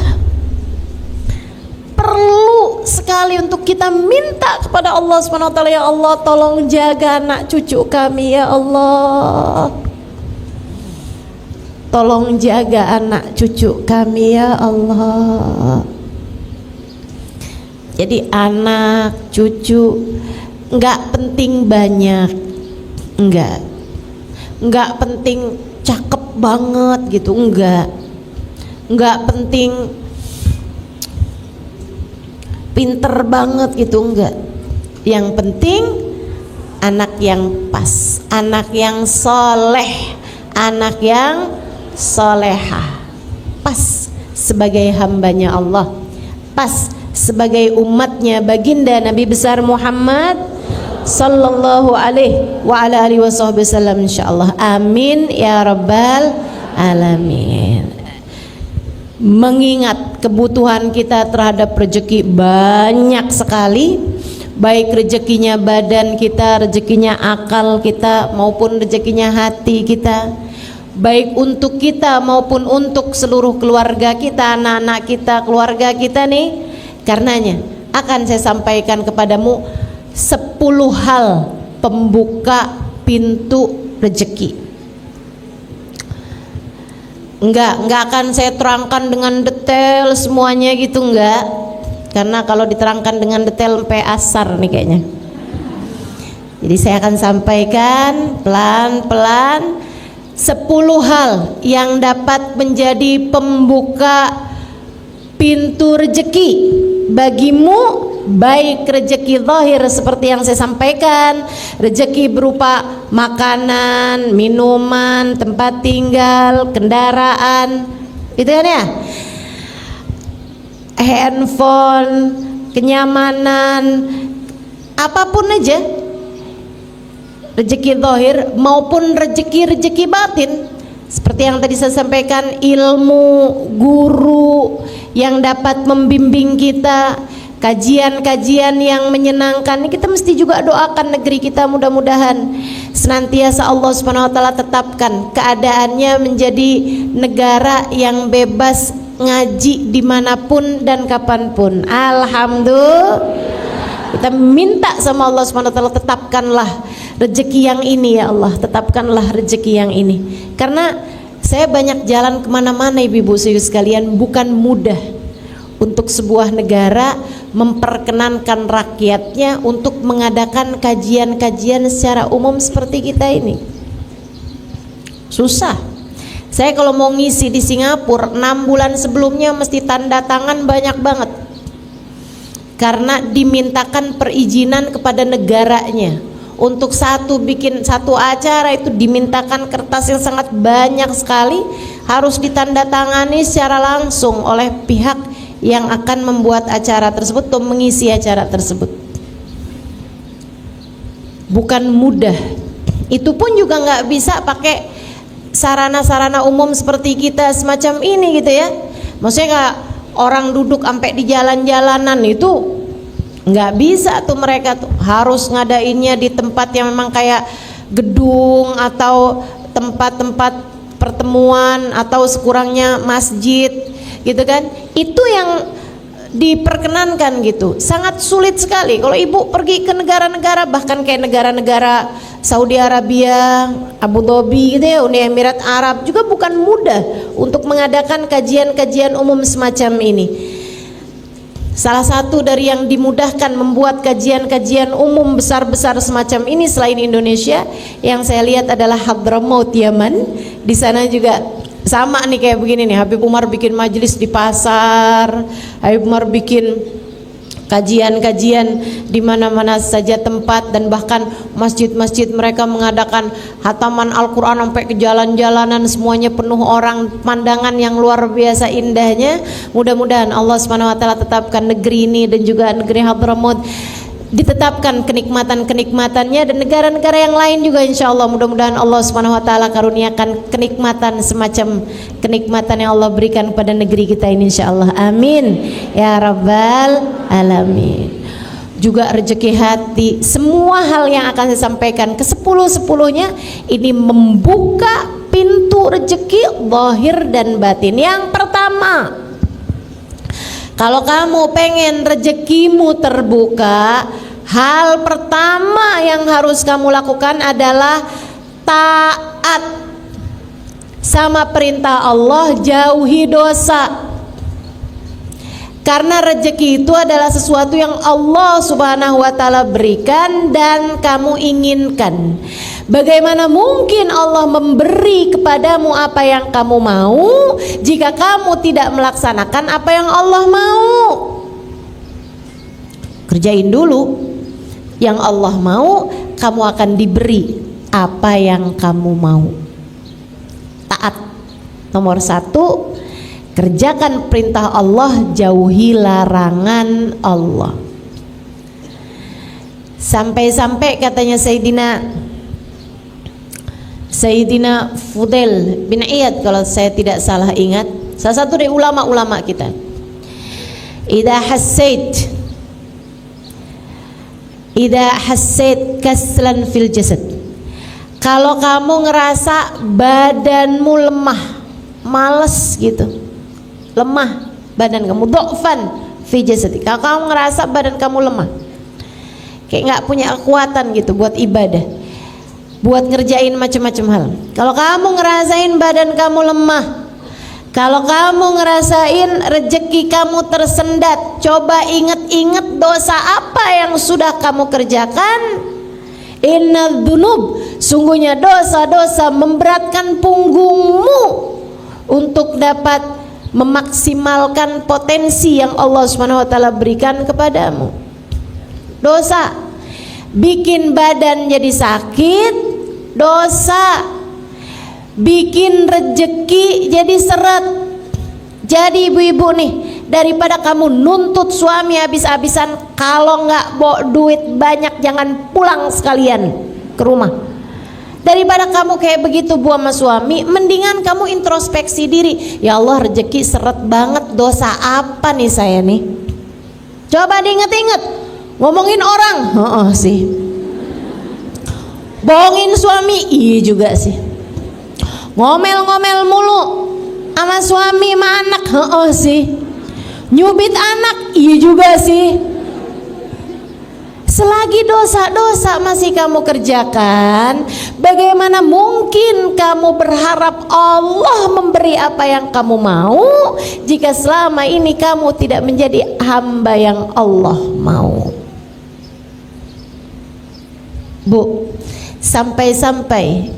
Perlu sekali untuk kita minta kepada Allah SWT, ya Allah tolong jaga anak cucu kami ya Allah. Tolong jaga anak cucu kami ya Allah. Jadi anak cucu enggak penting banyak, enggak penting cakep banget gitu, enggak penting pinter banget gitu, enggak. Yang penting anak yang pas, anak yang soleh, anak yang solehah, pas sebagai hambanya Allah, pas sebagai umatnya baginda Nabi besar Muhammad sallallahu alaihi wa ala alihi wasallam, insyaallah. Amin ya rabbal alamin. Mengingat kebutuhan kita terhadap rezeki banyak sekali, baik rezekinya badan kita, rezekinya akal kita, maupun rezekinya hati kita, baik untuk kita maupun untuk seluruh keluarga kita, anak-anak kita, keluarga kita nih. Karenanya akan saya sampaikan kepadamu 10 hal pembuka pintu rezeki. Enggak akan saya terangkan dengan detail semuanya gitu, enggak. Karena kalau diterangkan dengan detail sampai asar nih kayaknya. Jadi saya akan sampaikan pelan-pelan 10 hal yang dapat menjadi pembuka pintu rezeki bagimu, baik rezeki zahir seperti yang saya sampaikan, rezeki berupa makanan, minuman, tempat tinggal, kendaraan, gitu kan ya, handphone, kenyamanan, apapun aja, rezeki zahir maupun rezeki batin. Seperti yang tadi saya sampaikan, ilmu, guru yang dapat membimbing kita, kajian-kajian yang menyenangkan. Kita mesti juga doakan negeri kita, mudah-mudahan senantiasa Allah Subhanahu wa taala tetapkan keadaannya menjadi negara yang bebas ngaji dimanapun dan kapanpun. Alhamdulillah. Kita minta sama Allah Subhanahu wa taala, tetapkanlah rezeki yang ini ya Allah, tetapkanlah rezeki yang ini. Karena saya banyak jalan kemana-mana ibu-ibu sekalian, bukan mudah untuk sebuah negara memperkenankan rakyatnya untuk mengadakan kajian-kajian secara umum seperti kita ini. Susah. Saya kalau mau ngisi di Singapura 6 bulan sebelumnya mesti tanda tangan banyak banget, karena dimintakan perizinan kepada negaranya. Untuk bikin satu acara itu dimintakan kertas yang sangat banyak sekali, harus ditandatangani secara langsung oleh pihak yang akan membuat acara tersebut atau mengisi acara tersebut. Bukan mudah. Itu pun juga nggak bisa pakai sarana-sarana umum seperti kita semacam ini gitu ya. Maksudnya nggak orang duduk sampai di jalan-jalanan, itu Nggak bisa tuh mereka tuh harus ngadainnya di tempat yang memang kayak gedung atau tempat-tempat pertemuan atau sekurangnya masjid gitu kan. Itu yang diperkenankan gitu. Sangat sulit sekali kalau ibu pergi ke negara-negara, bahkan kayak negara-negara Saudi Arabia, Abu Dhabi gitu ya, Uni Emirat Arab, juga bukan mudah untuk mengadakan kajian-kajian umum semacam ini. Salah satu dari yang dimudahkan membuat kajian-kajian umum besar-besar semacam ini selain Indonesia yang saya lihat adalah Hadramaut, Yaman. Di sana juga sama nih kayak begini nih, Habib Umar bikin majelis di pasar, Habib Umar bikin kajian-kajian di mana-mana saja tempat, dan bahkan masjid-masjid mereka mengadakan hataman Al-Quran sampai ke jalan-jalanan, semuanya penuh orang, pemandangan yang luar biasa indahnya. Mudah-mudahan Allah SWT tetapkan negeri ini dan juga negeri Hadramaut ditetapkan kenikmatan-kenikmatannya, dan negara-negara yang lain juga insya Allah. Mudah-mudahan Allah SWT karuniakan kenikmatan semacam kenikmatan yang Allah berikan kepada negeri kita ini insya Allah, amin ya rabbal alamin. Juga rezeki hati, semua hal yang akan saya sampaikan ke 10-10-nya ini membuka pintu rezeki zahir dan batin. Yang pertama, kalau kamu pengen rezekimu terbuka, hal pertama yang harus kamu lakukan adalah taat sama perintah Allah, jauhi dosa. Karena rezeki itu adalah sesuatu yang Allah Subhanahu wa taala berikan dan kamu inginkan. Bagaimana mungkin Allah memberi kepadamu apa yang kamu mau jika kamu tidak melaksanakan apa yang Allah mau? Kerjain dulu yang Allah mau, kamu akan diberi apa yang kamu mau. Taat. Nomor 1, kerjakan perintah Allah, jauhi larangan Allah. Sampai-sampai katanya Sayyidina Fudail bin Iyad, kalau saya tidak salah ingat, salah satu dari ulama-ulama kita, idza hassait kaslan fil jasad, kalau kamu ngerasa badanmu lemah, males gitu, lemah badan kamu, dhafan fi jasad, kalau kamu ngerasa badan kamu lemah, kayak nggak punya kekuatan gitu buat ibadah, buat ngerjain macam-macam hal. Kalau kamu ngerasain badan kamu lemah, kalau kamu ngerasain rezeki kamu tersendat, coba ingat-ingat dosa apa yang sudah kamu kerjakan. Innal dzunub, sungguhnya dosa-dosa memberatkan punggungmu untuk dapat memaksimalkan potensi yang Allah Subhanahu wa taala berikan kepadamu. Dosa bikin badan jadi sakit, dosa bikin rezeki jadi seret. Jadi ibu-ibu nih, daripada kamu nuntut suami habis-habisan, kalau nggak bawa duit banyak jangan pulang sekalian ke rumah. Daripada kamu kayak begitu bu sama suami, mendingan kamu introspeksi diri. Ya Allah, rezeki seret banget, dosa apa nih saya nih? Coba diinget-inget. Ngomongin orang, sih. Bohongin suami, iya juga sih. Ngomel-ngomel mulu sama suami sama anak, sih. Nyubit anak, iya juga sih. Selagi dosa-dosa masih kamu kerjakan, bagaimana mungkin kamu berharap Allah memberi apa yang kamu mau jika selama ini kamu tidak menjadi hamba yang Allah mau? Bu, sampai-sampai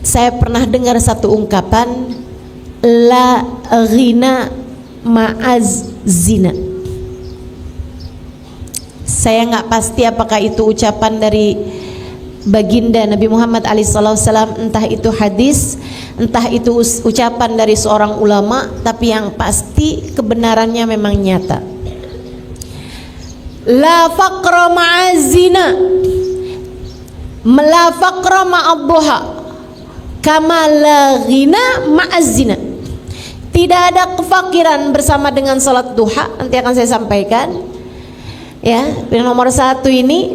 saya pernah dengar satu ungkapan, la ghina ma'az zina. Saya nggak pasti apakah itu ucapan dari baginda Nabi Muhammad SAW, entah itu hadis, entah itu ucapan dari seorang ulama, tapi yang pasti kebenarannya memang nyata. La faqra ma'azina, la faqra ma'adduha, kama la ghina ma'azina. Tidak ada kefakiran bersama dengan salat duha. Nanti akan saya sampaikan. Ya, yang nomor 1 ini,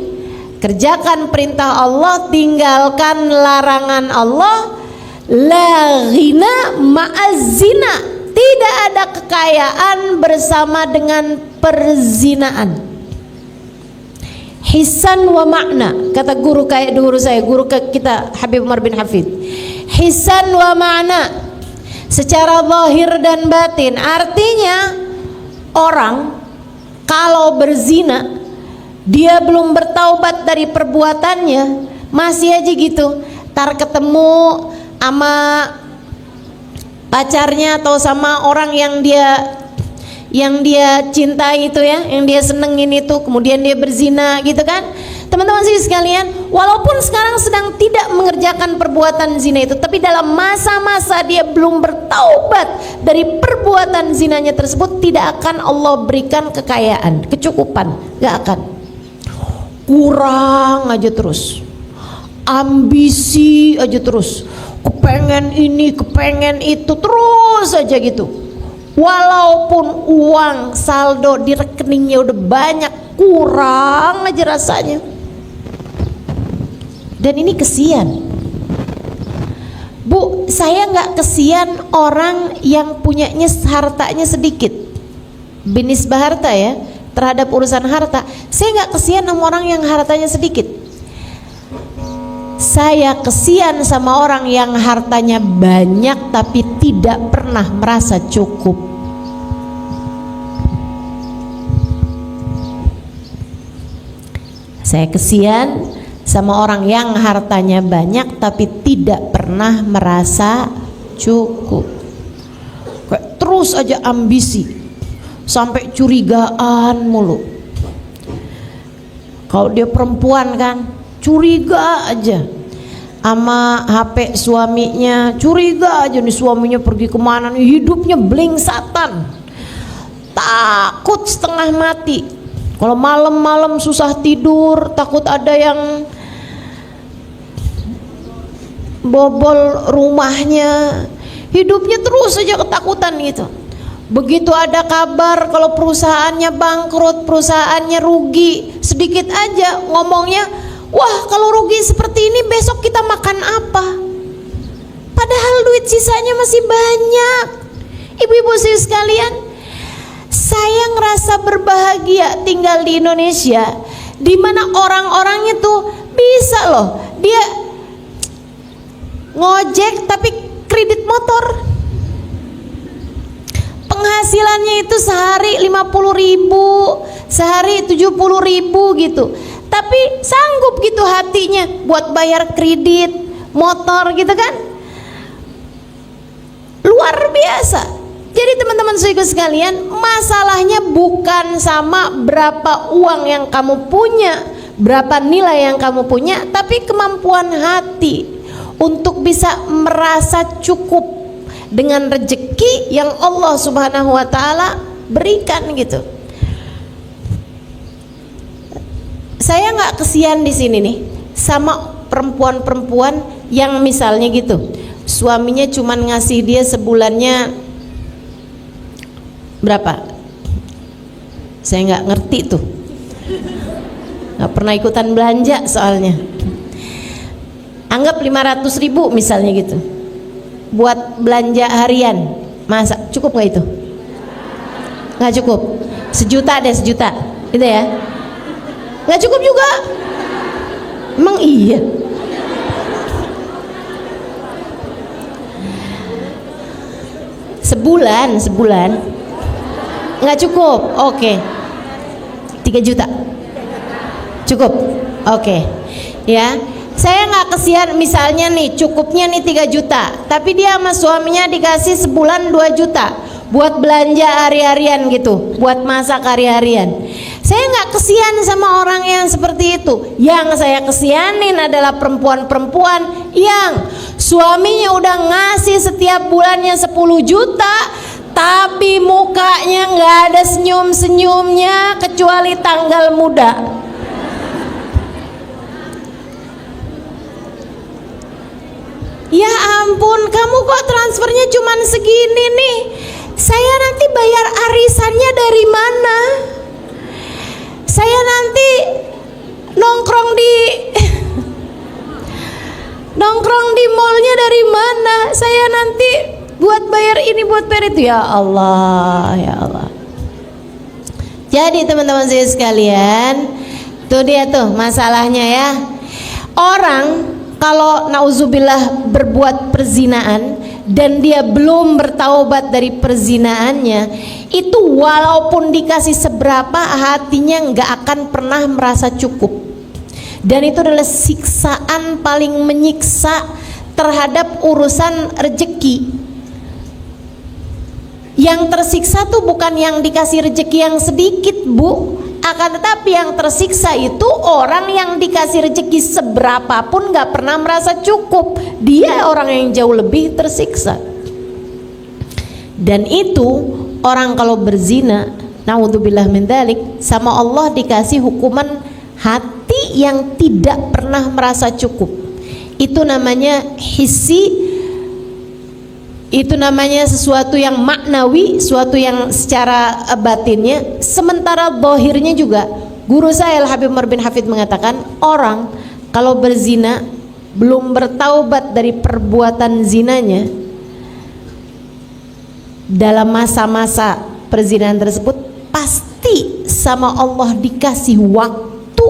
kerjakan perintah Allah, tinggalkan larangan Allah. La ghina ma'az-zina. Tidak ada kekayaan bersama dengan perzinaan. Hisan wa makna, kata guru saya, guru kita Habib Umar bin Hafid. Hisan wa makna, secara zahir dan batin. Artinya orang kalau berzina, dia belum bertaubat dari perbuatannya, masih aja gitu, tar ketemu sama pacarnya atau sama orang yang dia cintai itu ya, yang dia senengin itu, kemudian dia berzina gitu kan. Teman-teman sekalian, walaupun sekarang sedang tidak mengerjakan perbuatan zina itu, tapi dalam masa-masa dia belum bertaubat dari perbuatan zinanya tersebut, tidak akan Allah berikan kekayaan, kecukupan, gak akan. Kurang aja terus, ambisi aja terus, kepengen ini, kepengen itu, terus aja gitu. Walaupun uang saldo di rekeningnya udah banyak, kurang aja rasanya. Dan ini kesian. Bu, saya nggak kesian orang yang punyanya hartanya sedikit, binisbah harta ya, terhadap urusan harta. Saya nggak kesian sama orang yang hartanya sedikit. Saya kesian sama orang yang hartanya banyak tapi tidak pernah merasa cukup. Saya kesian sama orang yang hartanya banyak tapi tidak pernah merasa cukup. Kayak terus aja ambisi, sampai curigaan mulu. Kalau dia perempuan kan, curiga aja sama HP suaminya, curiga aja nih suaminya pergi kemana nih, hidupnya blingsatan, takut setengah mati. Kalau malam-malam susah tidur, takut ada yang bobol rumahnya, hidupnya terus aja ketakutan gitu. Begitu ada kabar kalau perusahaannya bangkrut, perusahaannya rugi, sedikit aja ngomongnya, wah kalau rugi seperti ini besok kita makan apa? Padahal duit sisanya masih banyak. Ibu-ibu sekalian, saya ngerasa berbahagia tinggal di Indonesia, di mana orang-orangnya tuh bisa loh, dia ngojek tapi kredit motor, penghasilannya itu sehari 50.000, sehari 70.000 gitu, tapi sanggup gitu hatinya buat bayar kredit motor gitu kan, luar biasa. Jadi teman-teman sekalian, masalahnya bukan sama berapa uang yang kamu punya, berapa nilai yang kamu punya, tapi kemampuan hati untuk bisa merasa cukup dengan rezeki yang Allah Subhanahu wa taala berikan gitu. Saya nggak kesian di sini nih sama perempuan-perempuan yang misalnya gitu, suaminya cuman ngasih dia sebulannya berapa? Saya nggak ngerti tuh, nggak pernah ikutan belanja soalnya. Anggap 500.000 misalnya gitu, buat belanja harian, masa cukup nggak itu? Nggak cukup. 1 juta deh, 1 juta, gitu ya? Nggak cukup juga. Emang iya? Sebulan nggak cukup. Oke. 3 juta cukup. Oke. Ya, saya nggak kesian misalnya nih cukupnya nih 3 juta, tapi dia sama suaminya dikasih sebulan 2 juta buat belanja hari-harian gitu, buat masak hari-harian. Saya nggak kesian sama orang yang seperti itu. Yang saya kesianin adalah perempuan-perempuan yang suaminya udah ngasih setiap bulannya 10 juta, tapi mukanya nggak ada senyum-senyumnya kecuali tanggal muda. Ya ampun, kamu kok transfernya cuman segini nih? Saya nanti bayar arisannya dari mana? Saya nanti nongkrong di mallnya dari mana? Saya nanti buat bayar ini, buat bayar itu. Ya Allah, ya Allah. Jadi teman-teman saya sekalian, tuh dia tuh masalahnya ya. Orang kalau nauzubillah berbuat perzinaan dan dia belum bertaubat dari perzinaannya, itu walaupun dikasih seberapa, hatinya nggak akan pernah merasa cukup. Dan itu adalah siksaan paling menyiksa terhadap urusan rezeki. Yang tersiksa tuh bukan yang dikasih rezeki yang sedikit, Bu. Akan tetapi yang tersiksa itu orang yang dikasih rezeki seberapapun gak pernah merasa cukup. Dia orang yang jauh lebih tersiksa. Dan itu orang kalau berzina, naudzubillah min dzalik, sama Allah dikasih hukuman hati yang tidak pernah merasa cukup. Itu namanya hissi. Itu namanya sesuatu yang maknawi, sesuatu yang secara batinnya. Sementara zahirnya juga, guru saya Al-Habib Umar bin Hafid mengatakan, orang kalau berzina belum bertaubat dari perbuatan zinanya, dalam masa-masa perzinahan tersebut pasti sama Allah dikasih waktu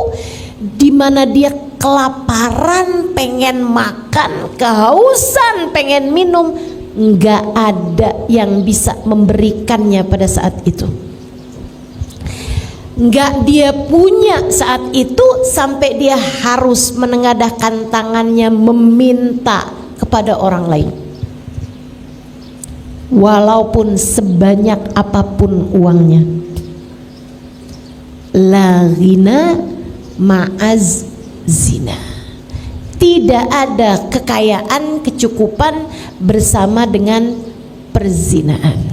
di mana dia kelaparan, pengen makan, kehausan, pengen minum. Nggak ada yang bisa memberikannya pada saat itu. Nggak dia punya saat itu sampai dia harus menengadahkan tangannya meminta kepada orang lain, walaupun sebanyak apapun uangnya. La ghina ma'az zina. Tidak ada kekayaan, kecukupan bersama dengan perzinaan.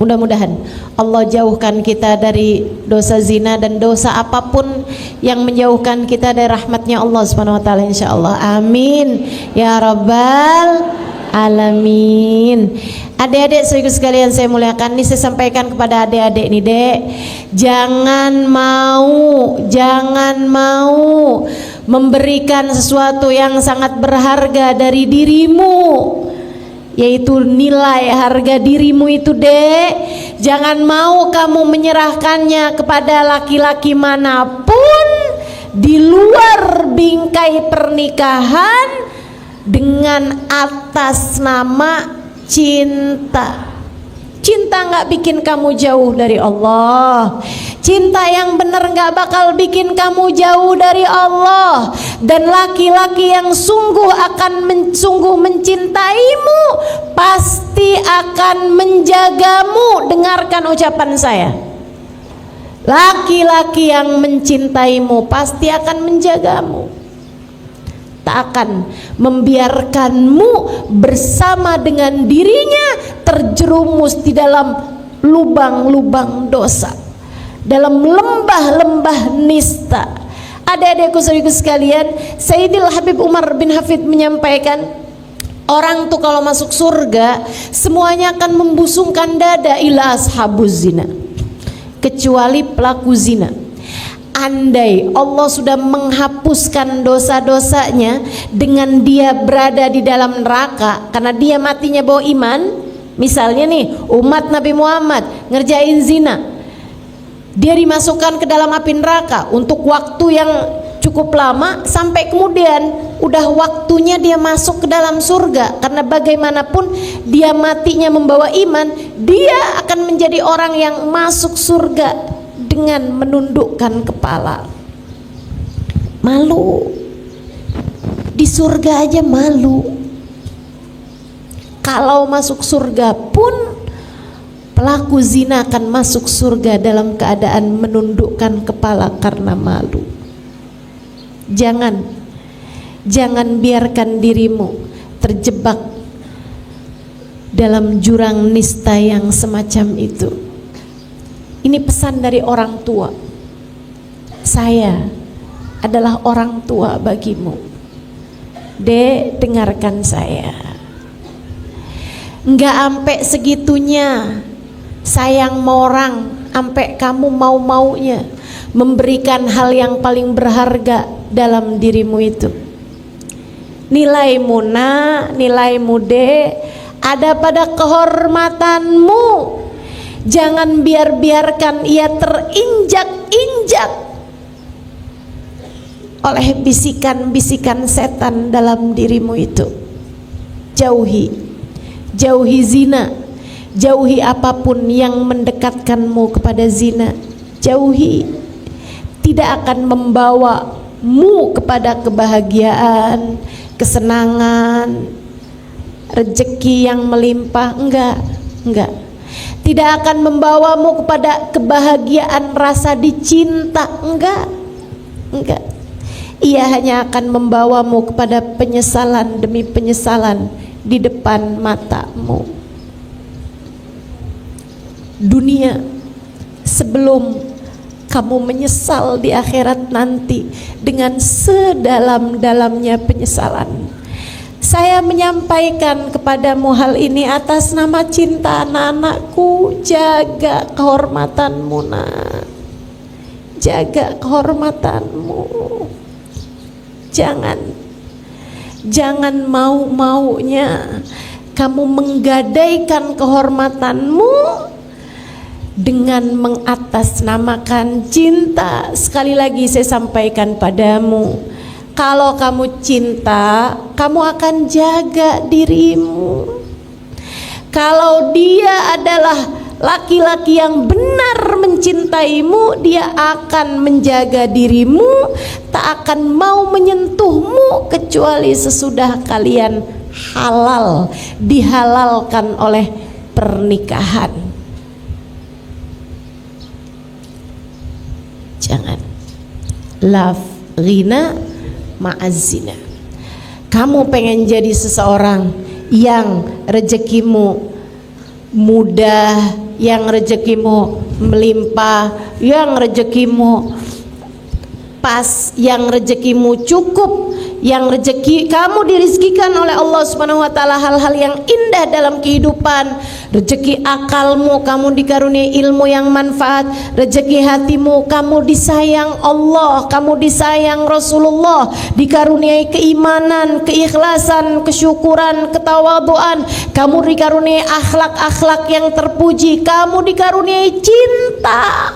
Mudah-mudahan Allah jauhkan kita dari dosa zina dan dosa apapun yang menjauhkan kita dari rahmatnya Allah Subhanahu wa taala, insyaallah. Amin ya rabbal alamin. Adik-adik saudara sekalian saya muliakan, ini saya sampaikan kepada adik-adik nih, Dek. Jangan mau memberikan sesuatu yang sangat berharga dari dirimu, yaitu nilai harga dirimu itu, Dek. Jangan mau kamu menyerahkannya kepada laki-laki manapun di luar bingkai pernikahan dengan atas nama cinta. Cinta nggak bikin kamu jauh dari Allah. Cinta yang benar nggak bakal bikin kamu jauh dari Allah. Dan laki-laki yang sungguh mencintaimu pasti akan menjagamu. Dengarkan ucapan saya. Laki-laki yang mencintaimu pasti akan menjagamu. Tak akan membiarkanmu bersama dengan dirinya terjerumus di dalam lubang-lubang dosa, dalam lembah-lembah nista. Adik-adikku saudaraku sekalian, Sayyidil Habib Umar bin Hafid menyampaikan, orang tuh kalau masuk surga semuanya akan membusungkan dada ila ashabuz zina, kecuali pelaku zina. Andai Allah sudah menghapuskan dosa-dosanya dengan dia berada di dalam neraka karena dia matinya bawa iman, misalnya nih umat Nabi Muhammad ngerjain zina, dia dimasukkan ke dalam api neraka untuk waktu yang cukup lama sampai kemudian udah waktunya dia masuk ke dalam surga, karena bagaimanapun dia matinya membawa iman, dia akan menjadi orang yang masuk surga dengan menundukkan kepala. Malu di surga aja malu. Kalau masuk surga pun pelaku zina akan masuk surga dalam keadaan menundukkan kepala karena malu. Jangan biarkan dirimu terjebak dalam jurang nista yang semacam itu. Ini pesan dari orang tua. Saya adalah orang tua bagimu. Dek, dengarkan saya. Nggak ampe segitunya sayang sama orang, ampe kamu mau-maunya memberikan hal yang paling berharga dalam dirimu itu. Nilaimu nak, nilaimu dek, ada pada kehormatanmu. Jangan biarkan ia terinjak-injak oleh bisikan-bisikan setan dalam dirimu itu. Jauhi zina, jauhi apapun yang mendekatkanmu kepada zina. Jauhi, tidak akan membawamu kepada kebahagiaan, kesenangan, rezeki yang melimpah. Enggak. Tidak akan membawamu kepada kebahagiaan rasa dicinta. Enggak. Ia hanya akan membawamu kepada penyesalan demi penyesalan di depan matamu. Dunia, sebelum kamu menyesal di akhirat nanti dengan sedalam-dalamnya penyesalan, saya menyampaikan kepadamu hal ini atas nama cinta anak-anakku. Jaga kehormatanmu nak, jaga kehormatanmu. Jangan mau-maunya kamu menggadaikan kehormatanmu dengan mengatasnamakan cinta. Sekali lagi saya sampaikan padamu, kalau kamu cinta, kamu akan jaga dirimu. Kalau dia adalah laki-laki yang benar mencintaimu, dia akan menjaga dirimu, tak akan mau menyentuhmu kecuali sesudah kalian halal, dihalalkan oleh pernikahan. Jangan love ghina ma'azina. Kamu pengen jadi seseorang yang rezekimu mudah, yang rezekimu melimpah, yang rezekimu pas, yang rezekimu cukup, yang rezeki kamu dirizkikan oleh Allah Subhanahu wa taala hal-hal yang indah dalam kehidupan. Rezeki akalmu, kamu dikaruniai ilmu yang manfaat. Rezeki hatimu, kamu disayang Allah, kamu disayang Rasulullah, dikaruniai keimanan, keikhlasan, kesyukuran, ketawaduan. Kamu dikaruniai akhlak-akhlak yang terpuji. Kamu dikaruniai cinta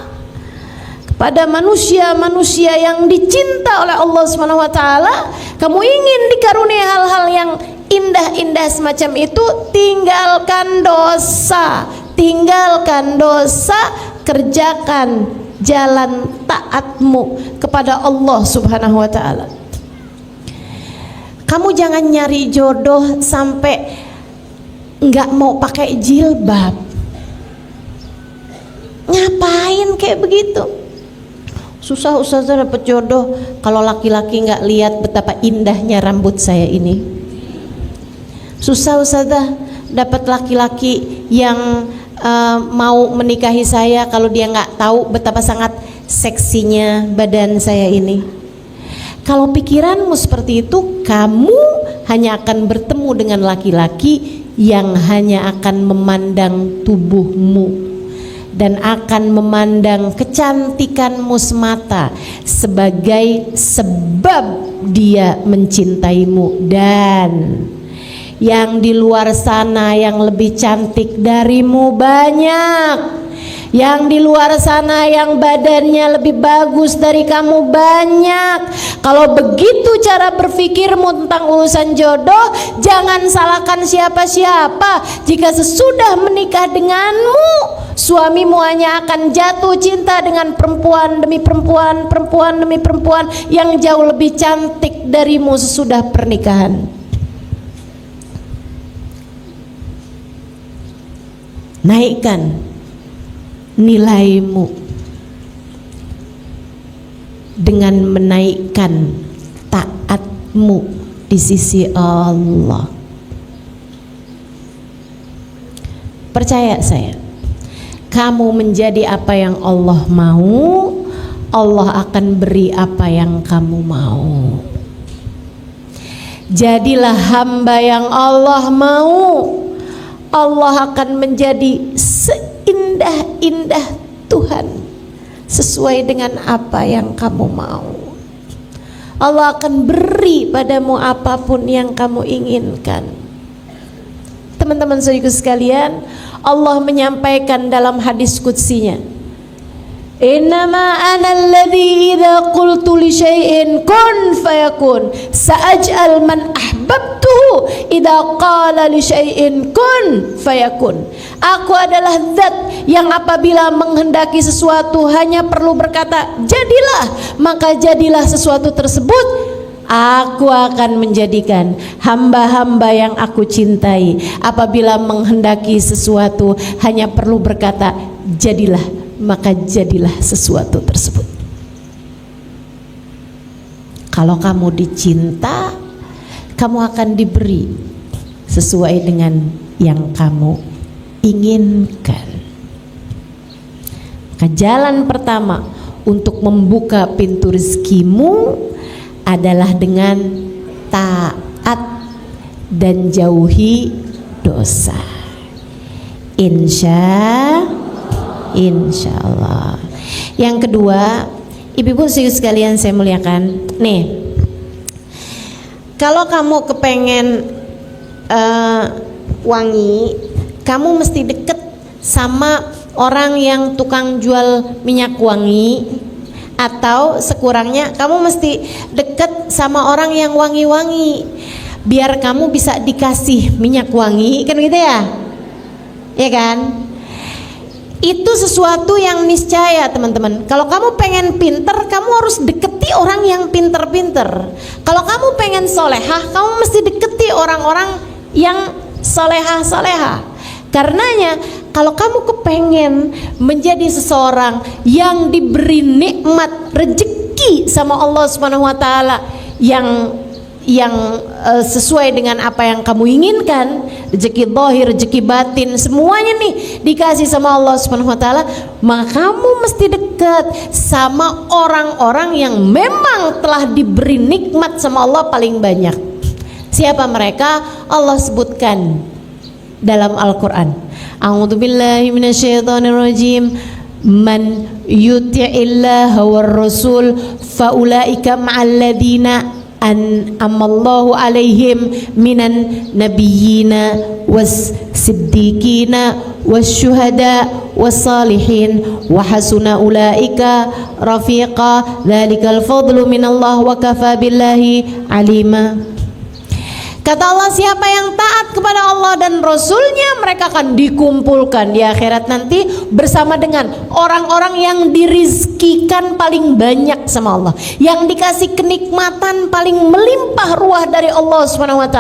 pada manusia-manusia yang dicinta oleh Allah Subhanahu wa taala. Kamu ingin dikaruniai hal-hal yang indah-indah semacam itu, tinggalkan dosa, kerjakan jalan taatmu kepada Allah Subhanahu wa taala. Kamu jangan nyari jodoh sampai nggak mau pakai jilbab. Ngapain kayak begitu? Susah ustazah dapat jodoh kalau laki-laki nggak lihat betapa indahnya rambut saya ini. Susah ustazah dapat laki-laki yang mau menikahi saya kalau dia nggak tahu betapa sangat seksinya badan saya ini. Kalau pikiranmu seperti itu, kamu hanya akan bertemu dengan laki-laki yang hanya akan memandang tubuhmu dan akan memandang kecantikanmu semata sebagai sebab dia mencintaimu. Dan yang di luar sana yang lebih cantik darimu banyak, yang di luar sana yang badannya lebih bagus dari kamu banyak. Kalau begitu cara berpikirmu tentang urusan jodoh, jangan salahkan siapa-siapa. Jika sesudah menikah denganmu, suamimu hanya akan jatuh cinta dengan perempuan demi perempuan, perempuan demi perempuan yang jauh lebih cantik darimu sesudah pernikahan. Naikkan nilaimu dengan menaikkan taatmu di sisi Allah. Percaya saya, kamu menjadi apa yang Allah mau, Allah akan beri apa yang kamu mau. Jadilah hamba yang Allah mau, Allah akan menjadi seindah-indah Tuhan sesuai dengan apa yang kamu mau. Allah akan beri padamu apapun yang kamu inginkan. Teman-teman saudaraku sekalian, Allah menyampaikan dalam hadis qudsinya, innama ana alladhi idza qultu li syai'in kun fayakun sa'aj'al man ahbabtuhu idza qala li syai'in kun fayakun. Aku adalah zat yang apabila menghendaki sesuatu hanya perlu berkata jadilah, maka jadilah sesuatu tersebut. Aku akan menjadikan hamba-hamba yang aku cintai apabila menghendaki sesuatu hanya perlu berkata jadilah, maka jadilah sesuatu tersebut. Kalau kamu dicinta, kamu akan diberi sesuai dengan yang kamu inginkan. Jalan pertama untuk membuka pintu rezekimu adalah dengan taat dan jauhi dosa. Insya Allah. Yang kedua, ibu-ibu sekalian saya muliakan, nih, kalau kamu kepengen wangi, kamu mesti deket sama orang yang tukang jual minyak wangi, atau sekurangnya kamu mesti deket sama orang yang wangi-wangi, biar kamu bisa dikasih minyak wangi, kan gitu ya? Ya kan? Itu sesuatu yang niscaya, teman-teman. Kalau kamu pengen pinter, kamu harus deketi orang yang pinter-pinter. Kalau kamu pengen solehah, kamu mesti deketi orang-orang yang solehah-solehah. Karenanya kalau kamu kepengen menjadi seseorang yang diberi nikmat rezeki sama Allah Subhanahu wa taala yang sesuai dengan apa yang kamu inginkan, rezeki zahir, rezeki batin, semuanya nih dikasih sama Allah Subhanahu wa taala, maka kamu mesti dekat sama orang-orang yang memang telah diberi nikmat sama Allah paling banyak. Siapa mereka? Allah sebutkan dalam Al-Qur'an. A'udzubillahi minasyaitonirrajim. Man yuti'illaha war rasul faulaika ma'alladina an'amallahu alaihim minan nabiyyina was siddiqina was syuhada was salihin wa hasuna ulaika rafiqa dzalikal fadlu minallah wa kafa billahi alima. Kata Allah, siapa yang taat kepada Allah dan Rasulnya, mereka akan dikumpulkan di akhirat nanti bersama dengan orang-orang yang dirizkikan paling banyak sama Allah, yang dikasih kenikmatan paling melimpah ruah dari Allah SWT,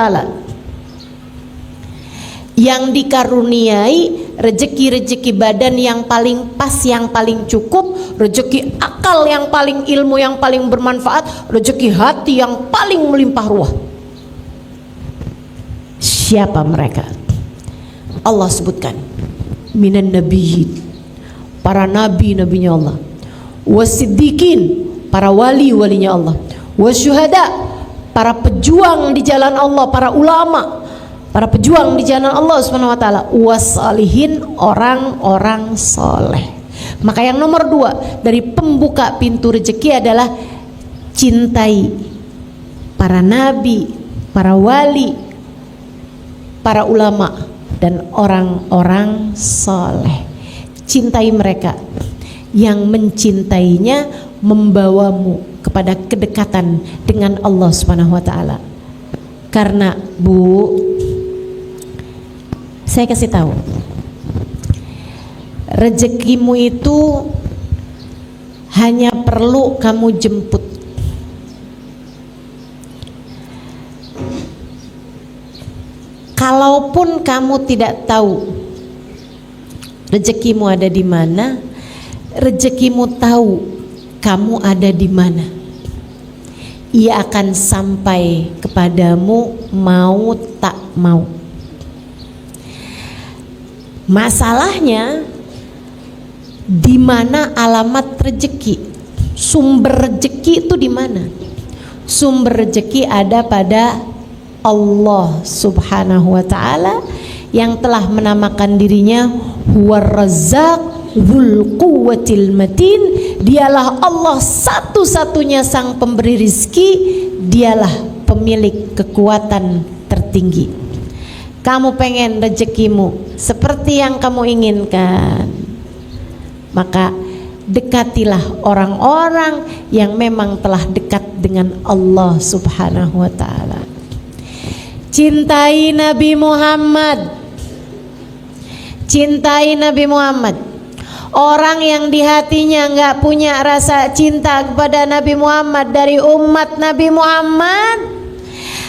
yang dikaruniai rezeki-rezeki badan yang paling pas, yang paling cukup, rezeki akal yang paling, ilmu yang paling bermanfaat, rezeki hati yang paling melimpah ruah. Siapa mereka? Allah sebutkan, minan nabiyyin, para nabi-nabinya Allah, wasiddiqin, para wali-walinya Allah, wasyuhada, para pejuang di jalan Allah, para ulama, para pejuang di jalan Allah Subhanahu wa taala, wasalihin, orang-orang soleh. Maka yang nomor 2 dari pembuka pintu rezeki adalah cintai para nabi, para wali, para ulama dan orang-orang soleh. Cintai mereka. Yang mencintainya membawamu kepada kedekatan dengan Allah Subhanahu wa taala. Karena Bu, saya kasih tahu, rezekimu itu hanya perlu kamu jemput. Kalaupun kamu tidak tahu rezekimu ada di mana, rezekimu tahu kamu ada di mana. Ia akan sampai kepadamu mau tak mau. Masalahnya di mana alamat rezeki? Sumber rezeki itu di mana? Sumber rezeki ada pada Allah Subhanahu wa ta'ala yang telah menamakan dirinya Huwar-Razzaq Dzul Quwwatil Matin. Dialah Allah satu-satunya sang pemberi rizki, dialah pemilik kekuatan tertinggi. Kamu pengen rezekimu seperti yang kamu inginkan, maka dekatilah orang-orang yang memang telah dekat dengan Allah Subhanahu wa ta'ala. Cintai Nabi Muhammad. Cintai Nabi Muhammad. Orang yang di hatinya nggak punya rasa cinta kepada Nabi Muhammad dari umat Nabi Muhammad,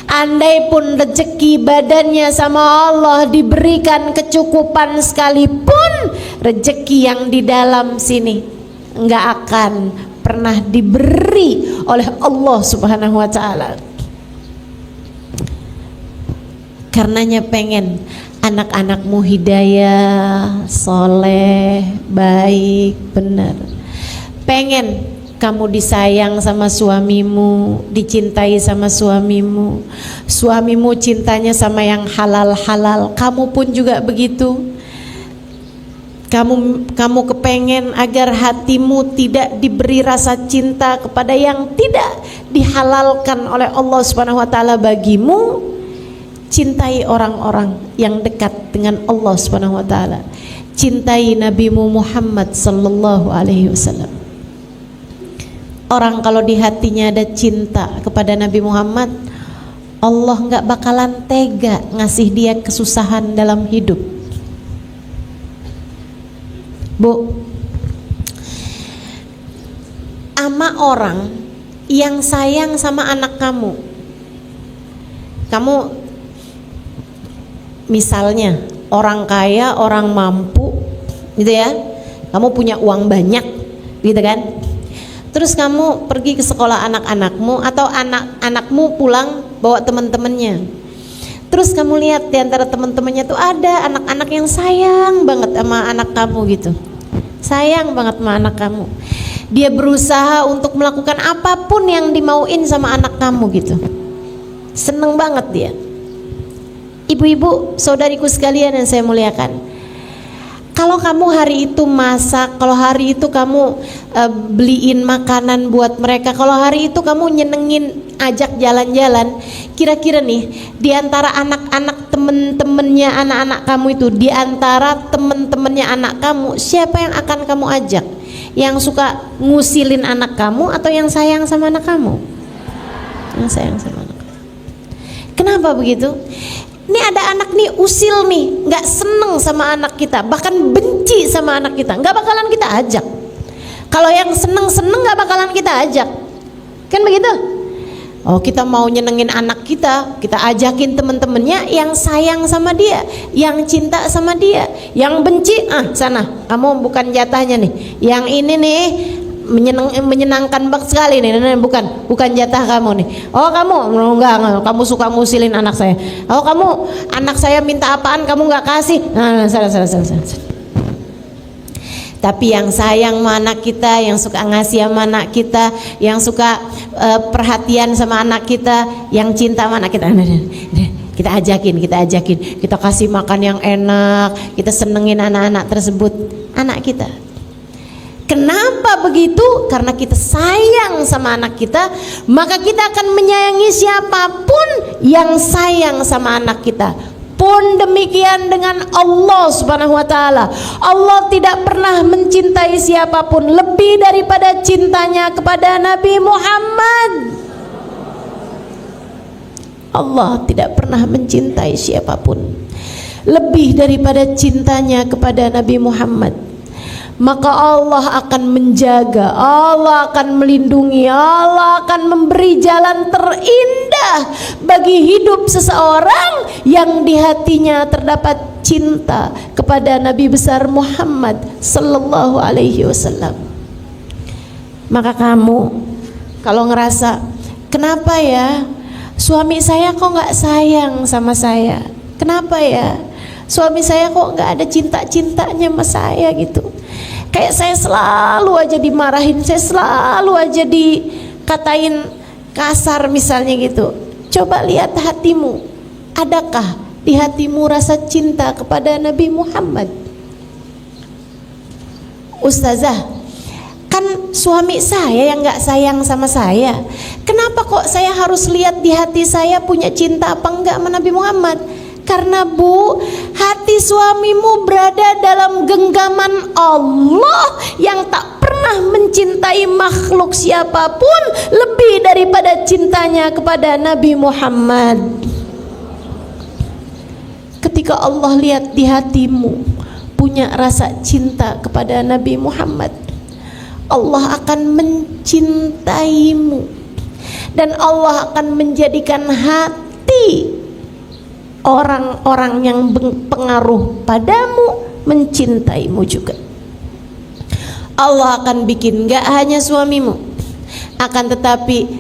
andai pun rezeki badannya sama Allah diberikan kecukupan sekalipun, rezeki yang di dalam sini nggak akan pernah diberi oleh Allah Subhanahu wa ta'ala. Karenanya pengen anak-anakmu hidayah, soleh, baik, benar. Pengen kamu disayang sama suamimu, dicintai sama suamimu, suamimu cintanya sama yang halal-halal, kamu pun juga begitu. Kamu kepengen agar hatimu tidak diberi rasa cinta kepada yang tidak dihalalkan oleh Allah Subhanahu wa ta'ala bagimu. Cintai orang-orang yang dekat dengan Allah Subhanahu wa ta'ala. Cintai Nabi Muhammad sallallahu alaihi wasallam. Orang kalau di hatinya ada cinta kepada Nabi Muhammad, Allah nggak bakalan tega ngasih dia kesusahan dalam hidup. Bu, ama orang yang sayang sama anak kamu, misalnya orang kaya, orang mampu gitu ya, kamu punya uang banyak gitu kan, terus kamu pergi ke sekolah anak-anakmu atau anak-anakmu pulang bawa teman-temannya, terus kamu lihat di antara teman-temannya tuh ada anak-anak yang sayang banget sama anak kamu gitu, sayang banget sama anak kamu, dia berusaha untuk melakukan apapun yang dimauin sama anak kamu gitu, seneng banget dia. Ibu-ibu, saudariku sekalian yang saya muliakan, kalau kamu hari itu masak, kalau hari itu kamu beliin makanan buat mereka, kalau hari itu kamu nyenengin, ajak jalan-jalan, kira-kira nih di antara anak-anak temen-temennya anak-anak kamu itu, di antara temen-temennya anak kamu, siapa yang akan kamu ajak? Yang suka ngusilin anak kamu atau yang sayang sama anak kamu? Yang sayang sama anak kamu. Kenapa begitu? Ini ada anak nih usil nih, nggak seneng sama anak kita, bahkan benci sama anak kita, nggak bakalan kita ajak. Kalau yang seneng-seneng nggak bakalan kita ajak, kan begitu? Oh, kita mau nyenengin anak kita, kita ajakin temen-temennya yang sayang sama dia, yang cinta sama dia. Yang benci, sana, kamu bukan jatahnya nih. Yang ini nih menyenangkan banget sekali nih, bukan jatah kamu nih. Oh kamu enggak, kamu suka ngusilin anak saya. Oh kamu, anak saya minta apaan kamu nggak kasih. Salah. Tapi yang sayang sama anak kita, yang suka ngasih sama anak kita, yang suka perhatian sama anak kita, yang cinta sama anak kita, kita ajakin, kita kasih makan yang enak, kita senengin anak-anak tersebut, anak kita. Kenapa begitu? Karena kita sayang sama anak kita, maka kita akan menyayangi siapapun yang sayang sama anak kita. Pun demikian dengan Allah Subhanahu wa ta'ala. Allah tidak pernah mencintai siapapun lebih daripada cintanya kepada Nabi Muhammad. Allah tidak pernah mencintai siapapun lebih daripada cintanya kepada Nabi Muhammad. Maka Allah akan menjaga, Allah akan melindungi, Allah akan memberi jalan terindah bagi hidup seseorang yang di hatinya terdapat cinta kepada Nabi besar Muhammad sallallahu alaihi wasallam. Maka kamu kalau ngerasa, kenapa ya suami saya kok nggak sayang sama saya, kenapa ya suami saya kok nggak ada cinta-cintanya sama saya gitu, kayak saya selalu aja dimarahin, saya selalu aja dikatain kasar misalnya gitu, Coba lihat hatimu, adakah di hatimu rasa cinta kepada Nabi Muhammad? Ustazah, kan suami saya yang gak sayang sama saya. Kenapa kok saya harus lihat di hati saya punya cinta apa enggak sama Nabi Muhammad? Karena Bu, hati suamimu berada dalam genggaman Allah yang tak pernah mencintai makhluk siapapun lebih daripada cintanya kepada Nabi Muhammad. Ketika Allah lihat di hatimu punya rasa cinta kepada Nabi Muhammad, Allah akan mencintaimu dan Allah akan menjadikan hati orang-orang yang berpengaruh padamu mencintaimu juga. Allah akan bikin gak hanya suamimu, akan tetapi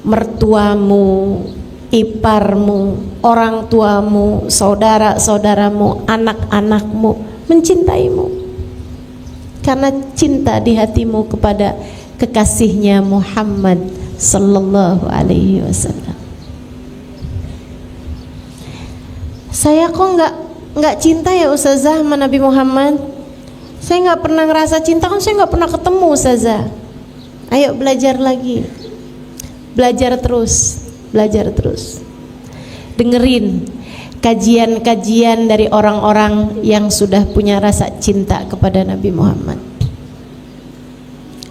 mertuamu, iparmu, orang tuamu, saudara-saudaramu, anak-anakmu mencintaimu karena cinta di hatimu kepada kekasihnya Muhammad sallallahu alaihi wasallam. Saya kok nggak cinta ya Ustazah sama Nabi Muhammad. Saya nggak pernah ngerasa cinta, kan saya nggak pernah ketemu Ustazah. Ayo belajar lagi, belajar terus, belajar terus. Dengerin kajian-kajian dari orang-orang yang sudah punya rasa cinta kepada Nabi Muhammad.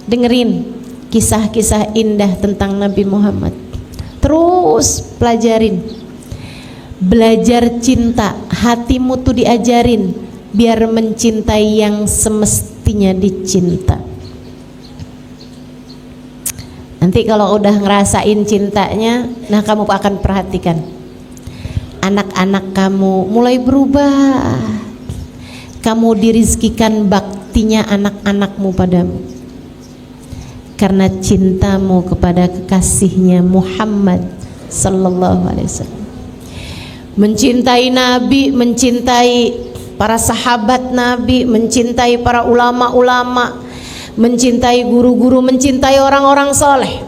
Dengerin kisah-kisah indah tentang Nabi Muhammad. Terus pelajarin, belajar cinta. Hatimu tuh diajarin biar mencintai yang semestinya dicinta. Nanti kalau udah ngerasain cintanya, nah kamu akan perhatikan anak-anak kamu mulai berubah. Kamu dirizkikan baktinya anak-anakmu padamu karena cintamu kepada kekasihnya Muhammad sallallahu alaihi wasallam. Mencintai Nabi, mencintai para sahabat Nabi, mencintai para ulama-ulama, mencintai guru-guru, mencintai orang-orang soleh,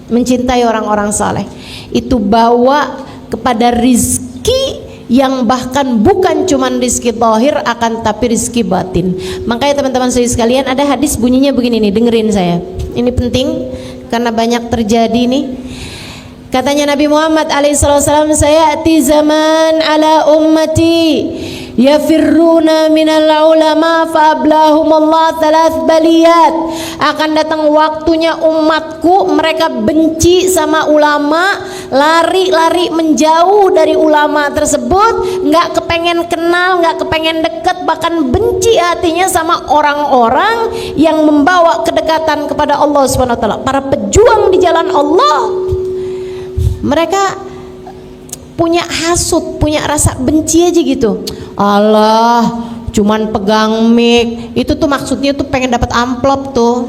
mencintai orang-orang soleh, itu bawa kepada rizki yang bahkan bukan cuman rizki zahir, akan tapi rizki batin. Makanya teman-teman sekalian, ada hadis bunyinya begini nih, dengerin saya, ini penting karena banyak terjadi nih. Katanya Nabi Muhammad alaihissalam, sayati zaman ala ummati yafirruna minal ulama faablahumullah thalath baliyat. Akan datang waktunya umatku mereka benci sama ulama, lari-lari menjauh dari ulama tersebut, nggak kepengen kenal, nggak kepengen deket, bahkan benci hatinya sama orang-orang yang membawa kedekatan kepada Allah SWT, para pejuang di jalan Allah. Mereka punya hasut, punya rasa benci aja gitu. Allah, cuman pegang mic, itu tuh maksudnya tuh pengen dapat amplop tuh.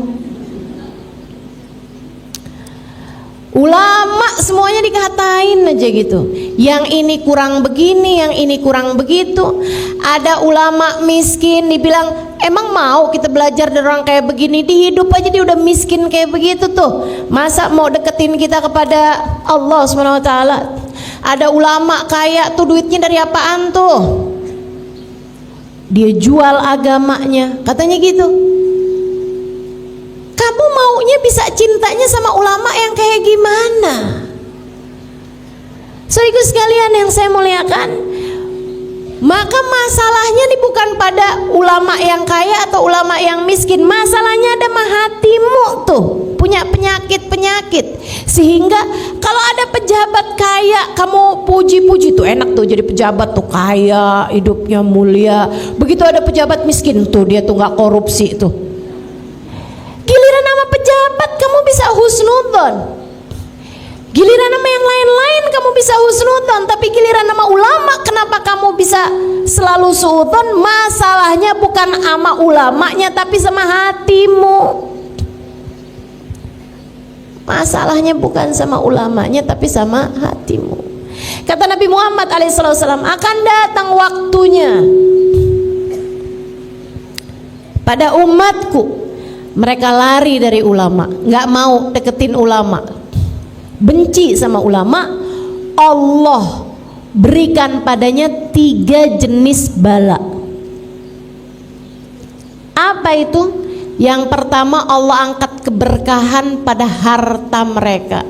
Ulama semuanya dikatain aja gitu. Yang ini kurang begini, yang ini kurang begitu. Ada ulama miskin dibilang, emang mau kita belajar dari orang kayak begini? Di hidup aja dia udah miskin kayak begitu tuh. Masa mau deketin kita kepada Allah SWT? Ada ulama kaya tuh, duitnya dari apaan tuh? Dia jual agamanya, katanya gitu. Kamu maunya bisa cintanya sama ulama yang kayak gimana? Saudaraku sekalian yang saya muliakan, maka masalahnya ini bukan pada ulama yang kaya atau ulama yang miskin. Masalahnya ada mah hatimu tuh punya penyakit-penyakit, sehingga kalau ada pejabat kaya kamu puji-puji tuh, enak tuh jadi pejabat tuh, kaya, hidupnya mulia. Begitu ada pejabat miskin tuh, dia tuh nggak korupsi tuh. Giliran nama pejabat kamu bisa husnudzon, giliran nama yang lain-lain kamu bisa husnudzon, tapi giliran nama ulama kenapa kamu bisa selalu suudzon? Masalahnya bukan sama ulamanya tapi sama hatimu. Masalahnya bukan sama ulamanya tapi sama hatimu. Kata Nabi Muhammad alaihissalam, akan datang waktunya pada umatku mereka lari dari ulama, nggak mau deketin ulama, benci sama ulama. Allah berikan padanya 3 jenis bala. Apa itu? Yang pertama, Allah angkat keberkahan pada harta mereka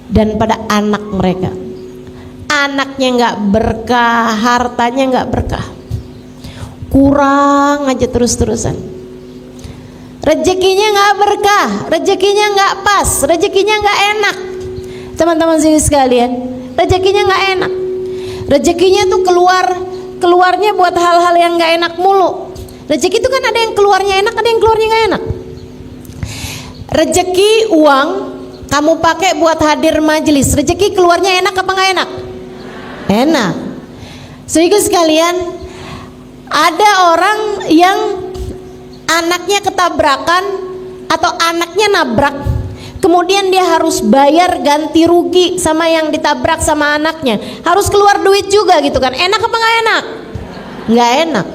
dan pada anak mereka. Anaknya nggak berkah, hartanya nggak berkah, kurang aja terus-terusan. Rezekinya nggak berkah, rezekinya nggak pas, rezekinya nggak enak. Teman-teman sekalian, rezekinya nggak enak. Rezekinya tuh keluarnya buat hal-hal yang nggak enak mulu. Rezeki itu kan ada yang keluarnya enak, ada yang keluarnya nggak enak. Rezeki uang kamu pakai buat hadir majelis, rezeki keluarnya enak apa nggak enak? Enak. Saudara sekalian, ada orang yang anaknya ketabrakan atau anaknya nabrak, kemudian dia harus bayar ganti rugi sama yang ditabrak sama anaknya, harus keluar duit juga gitu kan. Enak apa nggak enak? Nggak enak.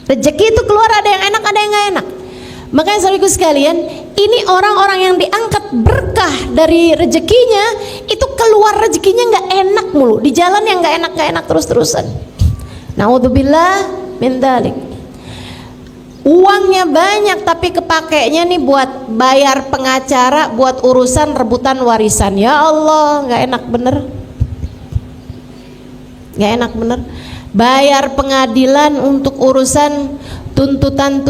Rezeki itu keluar ada yang enak, ada yang nggak enak. Makanya saudaraku sekalian, ini orang-orang yang diangkat berkah dari rezekinya, itu keluar rezekinya nggak enak mulu, di jalan yang nggak enak terus-terusan. Naudzubillah min dzalik. Uangnya banyak tapi kepakainya nih buat bayar pengacara, buat urusan rebutan warisan. Ya Allah, nggak enak bener, nggak enak bener. Bayar pengadilan untuk urusan tuntutan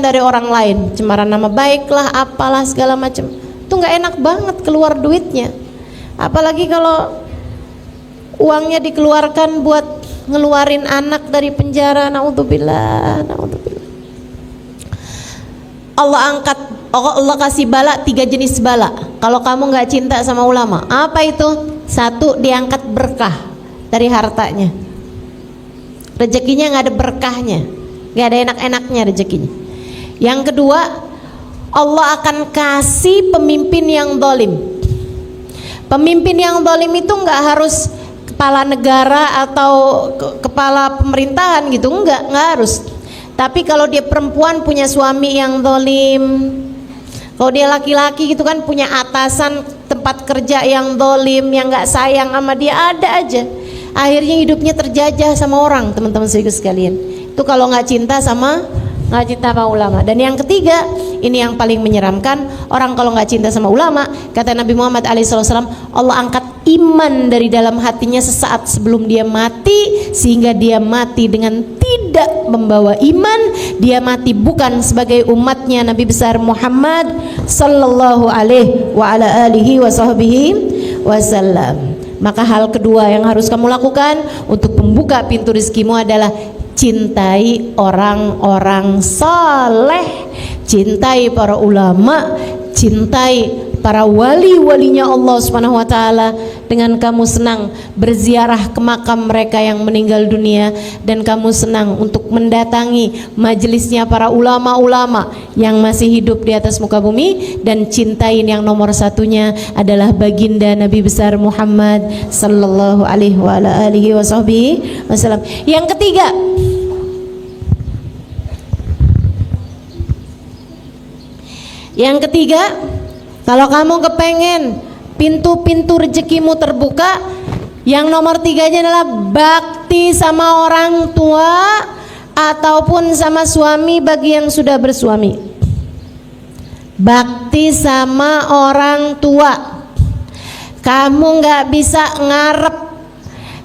dari orang lain, cemaran nama baik lah, apalah segala macam. Itu nggak enak banget keluar duitnya. Apalagi kalau uangnya dikeluarkan buat ngeluarin anak dari penjara. Naudzubillah, naudzubillah. Allah kasih bala, 3 jenis bala. Kalau kamu nggak cinta sama ulama, apa itu? 1, diangkat berkah dari hartanya. Rezekinya nggak ada berkahnya, nggak ada enak-enaknya rezekinya. Yang kedua, Allah akan kasih pemimpin yang zalim. Pemimpin yang zalim itu nggak harus kepala negara atau kepala pemerintahan gitu, nggak harus. Tapi kalau dia perempuan punya suami yang zalim, kalau dia laki-laki gitu kan punya atasan tempat kerja yang zalim, yang nggak sayang sama dia, ada aja. Akhirnya hidupnya terjajah sama orang, teman-teman sekalian. Itu kalau nggak cinta sama ulama. Dan yang ketiga, ini yang paling menyeramkan, orang kalau nggak cinta sama ulama, kata Nabi Muhammad SAW, Allah angkat iman dari dalam hatinya sesaat sebelum dia mati, sehingga dia mati dengan tidak membawa iman. Dia mati bukan sebagai umatnya Nabi besar Muhammad sallallahu alaihi wa ala alihi wa sahbihi wasallam. Maka hal kedua yang harus kamu lakukan untuk membuka pintu rezekimu adalah cintai orang-orang saleh, cintai para ulama, cintai para wali-walinya Allah Subhanahu wa taala. Dengan kamu senang berziarah ke makam mereka yang meninggal dunia, dan kamu senang untuk mendatangi majelisnya para ulama-ulama yang masih hidup di atas muka bumi, dan cintain yang nomor satunya adalah baginda Nabi besar Muhammad sallallahu alaihi wa ala alihi wasallam. Yang ketiga, kalau kamu kepengen pintu-pintu rezekimu terbuka, yang nomor 3-nya adalah bakti sama orang tua ataupun sama suami bagi yang sudah bersuami. Bakti sama orang tua. Kamu nggak bisa ngarep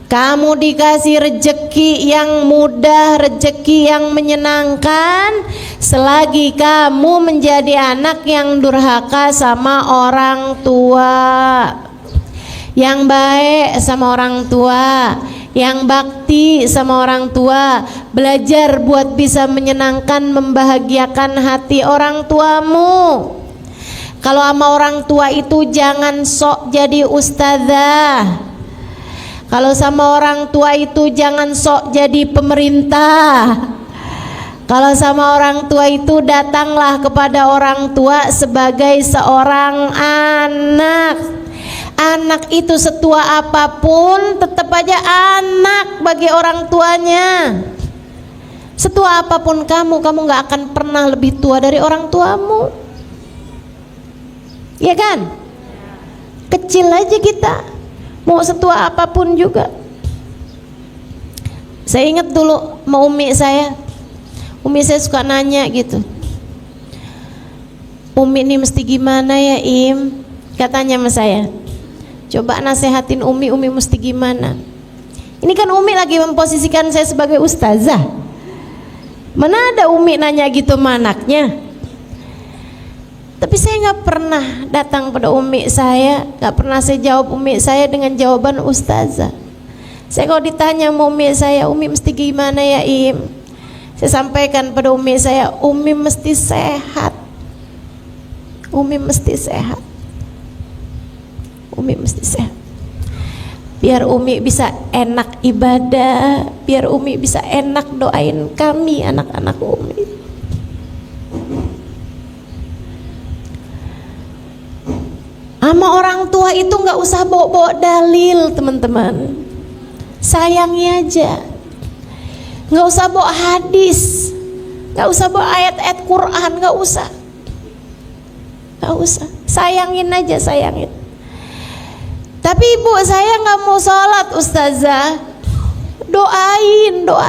kamu dikasih rezeki yang mudah, rezeki yang menyenangkan, selagi kamu menjadi anak yang durhaka sama orang tua. Yang baik sama orang tua, yang bakti sama orang tua. Belajar buat bisa menyenangkan, membahagiakan hati orang tuamu. Kalau sama orang tua itu jangan sok jadi ustazah. Kalau sama orang tua itu jangan sok jadi pemerintah. Kalau sama orang tua itu datanglah kepada orang tua sebagai seorang anak. Anak itu setua apapun tetap aja anak bagi orang tuanya. Setua apapun kamu gak akan pernah lebih tua dari orang tuamu. Iya kan? Kecil aja kita, mau setua apapun juga. Saya ingat dulu sama umi saya suka nanya gitu, Umi ini mesti gimana ya Im? Katanya sama saya, coba nasehatin Umi mesti gimana? Ini kan Umi lagi memposisikan saya sebagai ustazah. Mana ada Umi nanya gitu sama anaknya? Tapi saya nggak pernah datang pada Umi saya, nggak pernah saya jawab Umi saya dengan jawaban ustazah. Saya kalau ditanya sama Umi saya, Umi mesti gimana ya Im? Saya sampaikan pada Umi saya, Umi mesti sehat. Umi mesti sehat. Umi mesti sehat. Biar Umi bisa enak ibadah, biar Umi bisa enak doain kami anak-anak Umi. Sama orang tua itu nggak usah bawa-bawa dalil, teman-teman. Sayangi aja. Nggak usah bawa hadis, nggak usah bawa ayat-ayat Quran, nggak usah. Nggak usah. Sayangin aja, sayangin. Tapi ibu saya nggak mau sholat ustazah. Doain.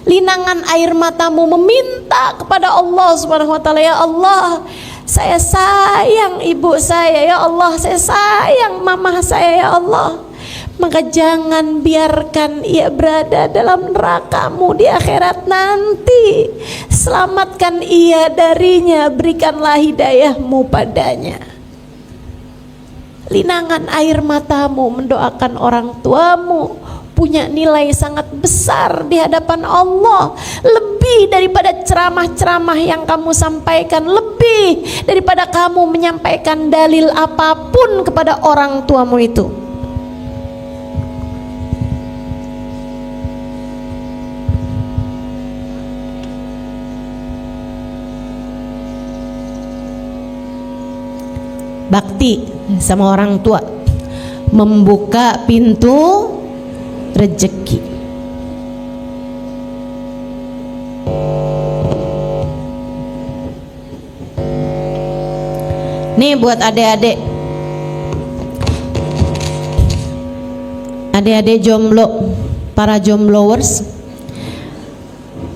Linangan air matamu meminta kepada Allah Subhanahu Wa Taala, ya Allah, saya sayang ibu saya, ya Allah, saya sayang mama saya, ya Allah. Maka jangan biarkan ia berada dalam neraka-Mu di akhirat nanti. Selamatkan ia darinya, berikanlah hidayah-Mu padanya. Linangan air matamu mendoakan orang tuamu punya nilai sangat besar di hadapan Allah, lebih daripada ceramah-ceramah yang kamu sampaikan, lebih daripada kamu menyampaikan dalil apapun kepada orang tuamu itu. Bakti sama orang tua membuka pintu rezeki. Nih buat adik-adik jomblo, para jombloers,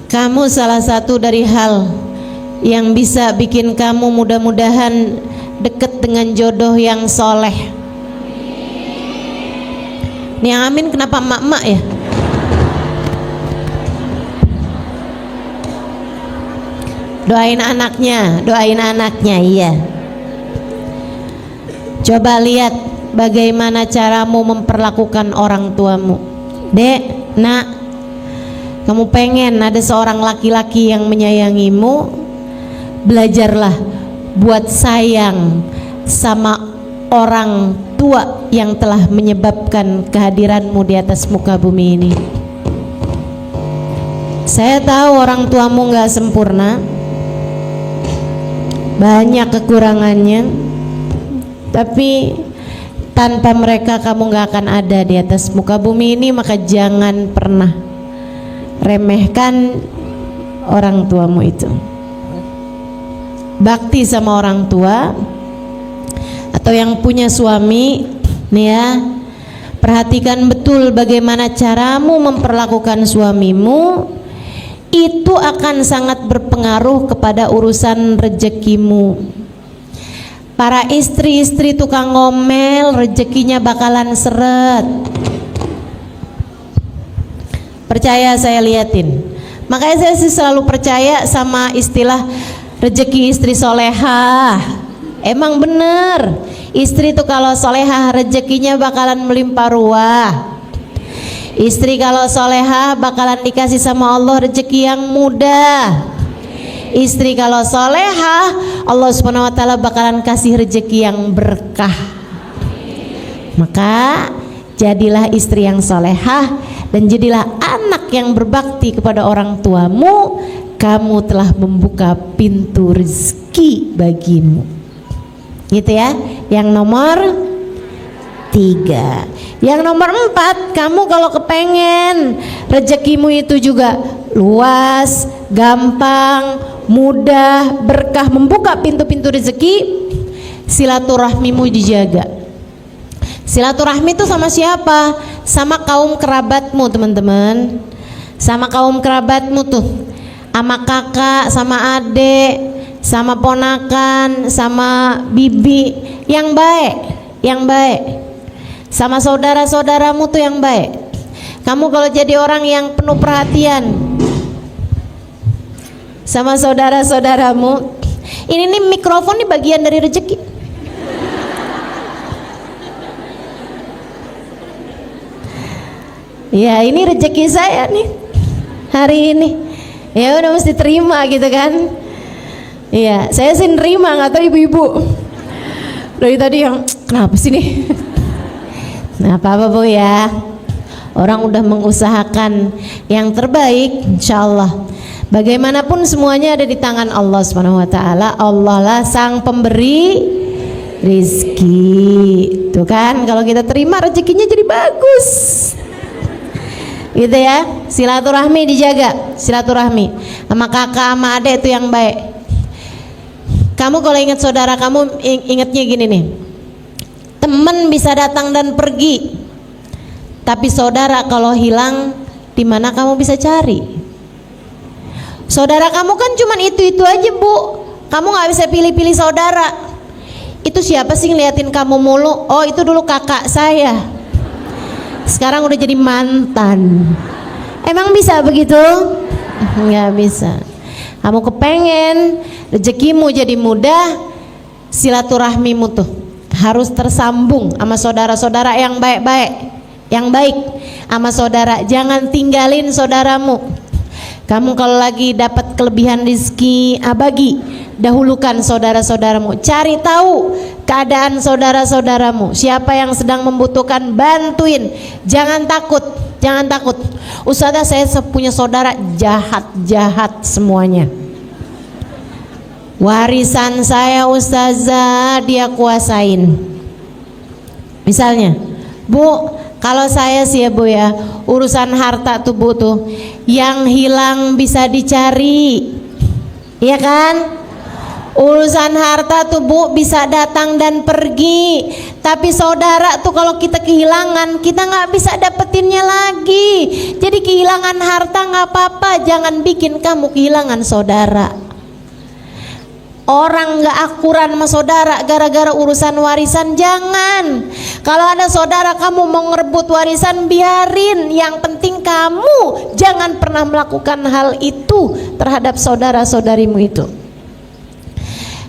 kamu salah satu dari hal yang bisa bikin kamu mudah-mudahan dekat dengan jodoh yang soleh. Nih yang amin kenapa emak-emak ya? Doain anaknya, iya. Coba lihat bagaimana caramu memperlakukan orang tuamu. Dek, nak, kamu pengen ada seorang laki-laki yang menyayangimu, belajarlah buat sayang sama orang tua yang telah menyebabkan kehadiranmu di atas muka bumi ini. Saya tahu orang tuamu gak sempurna, banyak kekurangannya, tapi tanpa mereka kamu gak akan ada di atas muka bumi ini. Maka jangan pernah remehkan orang tuamu itu. Bakti sama orang tua. Atau yang punya suami nih ya, perhatikan betul bagaimana caramu memperlakukan suamimu. Itu akan sangat berpengaruh kepada urusan rezekimu. Para istri-istri tukang ngomel, rezekinya bakalan seret. Percaya, saya liatin. Makanya saya sih selalu percaya sama istilah rezeki istri solehah. Emang bener, istri tuh kalau solehah rezekinya bakalan melimpah ruah. Istri kalau solehah bakalan dikasih sama Allah rezeki yang mudah. Istri kalau solehah, Allah Subhanahu Wa Taala bakalan kasih rezeki yang berkah. Maka jadilah istri yang solehah dan jadilah anak yang berbakti kepada orang tuamu. Kamu telah membuka pintu rezeki bagimu. Gitu ya. Yang nomor 3. Yang nomor 4, kamu kalau kepengen rezekimu itu juga luas, gampang, mudah, berkah, membuka pintu-pintu rezeki, silaturahmimu dijaga. Silaturahmi itu sama siapa? Sama kaum kerabatmu, teman-teman. Sama kaum kerabatmu tuh, sama kakak, sama adik, sama ponakan, sama bibi, yang baik, yang baik. Sama saudara-saudaramu tuh yang baik. Kamu kalau jadi orang yang penuh perhatian sama saudara-saudaramu, ini nih mikrofon nih bagian dari rezeki. Ya, ini rezeki saya nih hari ini. Ya udah mesti terima gitu kan. Iya, saya sih nerima, nggak tahu ibu-ibu. Dari tadi yang kenapa sih nih? Nah, apa-apa Bu ya. Orang udah mengusahakan yang terbaik, insyaallah. Bagaimanapun semuanya ada di tangan Allah Subhanahu wa taala. Allah lah sang pemberi rizki. Tuh kan, kalau kita terima rezekinya jadi bagus. Gitu ya. Silaturahmi dijaga, silaturahmi. Sama kakak, sama adik itu yang baik. Kamu kalau ingat saudara kamu, ingatnya gini nih. Teman bisa datang dan pergi. Tapi saudara kalau hilang, di mana kamu bisa cari? Saudara kamu kan cuman itu-itu aja Bu. Kamu gak bisa pilih-pilih saudara. Itu siapa sih ngeliatin kamu mulu? Oh itu dulu kakak saya, sekarang udah jadi mantan. Emang bisa begitu? Nggak bisa. Kamu kepengen rezekimu jadi mudah, silaturahmimu tuh harus tersambung sama saudara-saudara yang baik-baik, yang baik sama saudara. Jangan tinggalin saudaramu. Kamu kalau lagi dapat kelebihan rezeki, bagi, dahulukan saudara-saudaramu. Cari tahu keadaan saudara-saudaramu. Siapa yang sedang membutuhkan, bantuin. Jangan takut, jangan takut. Ustazah, saya punya saudara jahat-jahat semuanya. Warisan saya ustazah dia kuasain. Misalnya, Bu, kalau saya sih ya Bu ya, urusan harta tuh Bu tuh, yang hilang bisa dicari, iya kan? Urusan harta tuh Bu bisa datang dan pergi. Tapi saudara tuh kalau kita kehilangan, kita nggak bisa dapetinnya lagi. Jadi kehilangan harta nggak apa-apa, jangan bikin kamu kehilangan saudara. Orang nggak akuran sama saudara gara-gara urusan warisan, jangan. Kalau ada saudara kamu mau ngerebut warisan, biarin. Yang penting kamu jangan pernah melakukan hal itu terhadap saudara-saudarimu itu.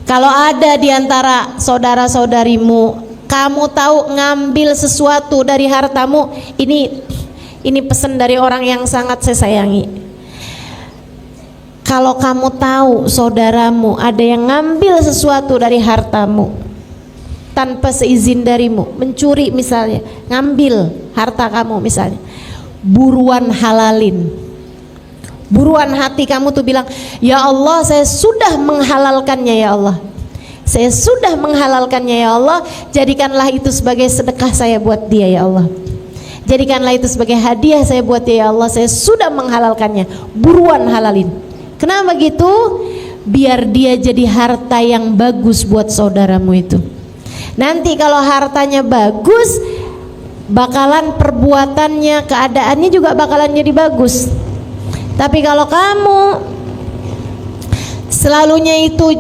Kalau ada di antara saudara-saudarimu, kamu tahu ngambil sesuatu dari hartamu, ini pesan dari orang yang sangat saya sayangi. Kalau kamu tahu saudaramu ada yang ngambil sesuatu dari hartamu tanpa seizin darimu, mencuri misalnya, ngambil harta kamu misalnya, buruan halalin. Buruan hati kamu tuh bilang, ya Allah saya sudah menghalalkannya ya Allah, saya sudah menghalalkannya ya Allah, jadikanlah itu sebagai sedekah saya buat dia ya Allah, jadikanlah itu sebagai hadiah saya buat dia ya Allah, saya sudah menghalalkannya. Buruan halalin. Kenapa gitu? Biar dia jadi harta yang bagus buat saudaramu itu. Nanti kalau hartanya bagus, bakalan perbuatannya, keadaannya juga bakalan jadi bagus. Tapi kalau kamu selalunya itu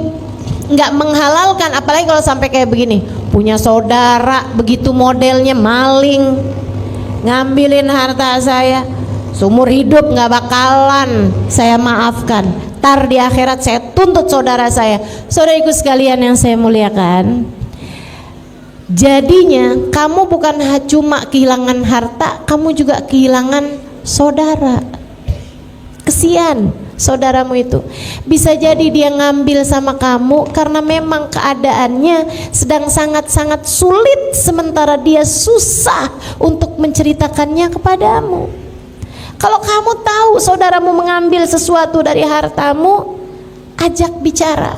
nggak menghalalkan, apalagi kalau sampai kayak begini, punya saudara begitu modelnya maling, ngambilin harta saya, seumur hidup nggak bakalan saya maafkan. Tar di akhirat saya tuntut saudara saya. Saudariku sekalian yang saya muliakan, jadinya kamu bukan cuma kehilangan harta, kamu juga kehilangan saudara. Kesian saudaramu itu. Bisa jadi dia ngambil sama kamu karena memang keadaannya sedang sangat-sangat sulit, sementara dia susah untuk menceritakannya kepadamu. Kalau kamu tahu saudaramu mengambil sesuatu dari hartamu, ajak bicara.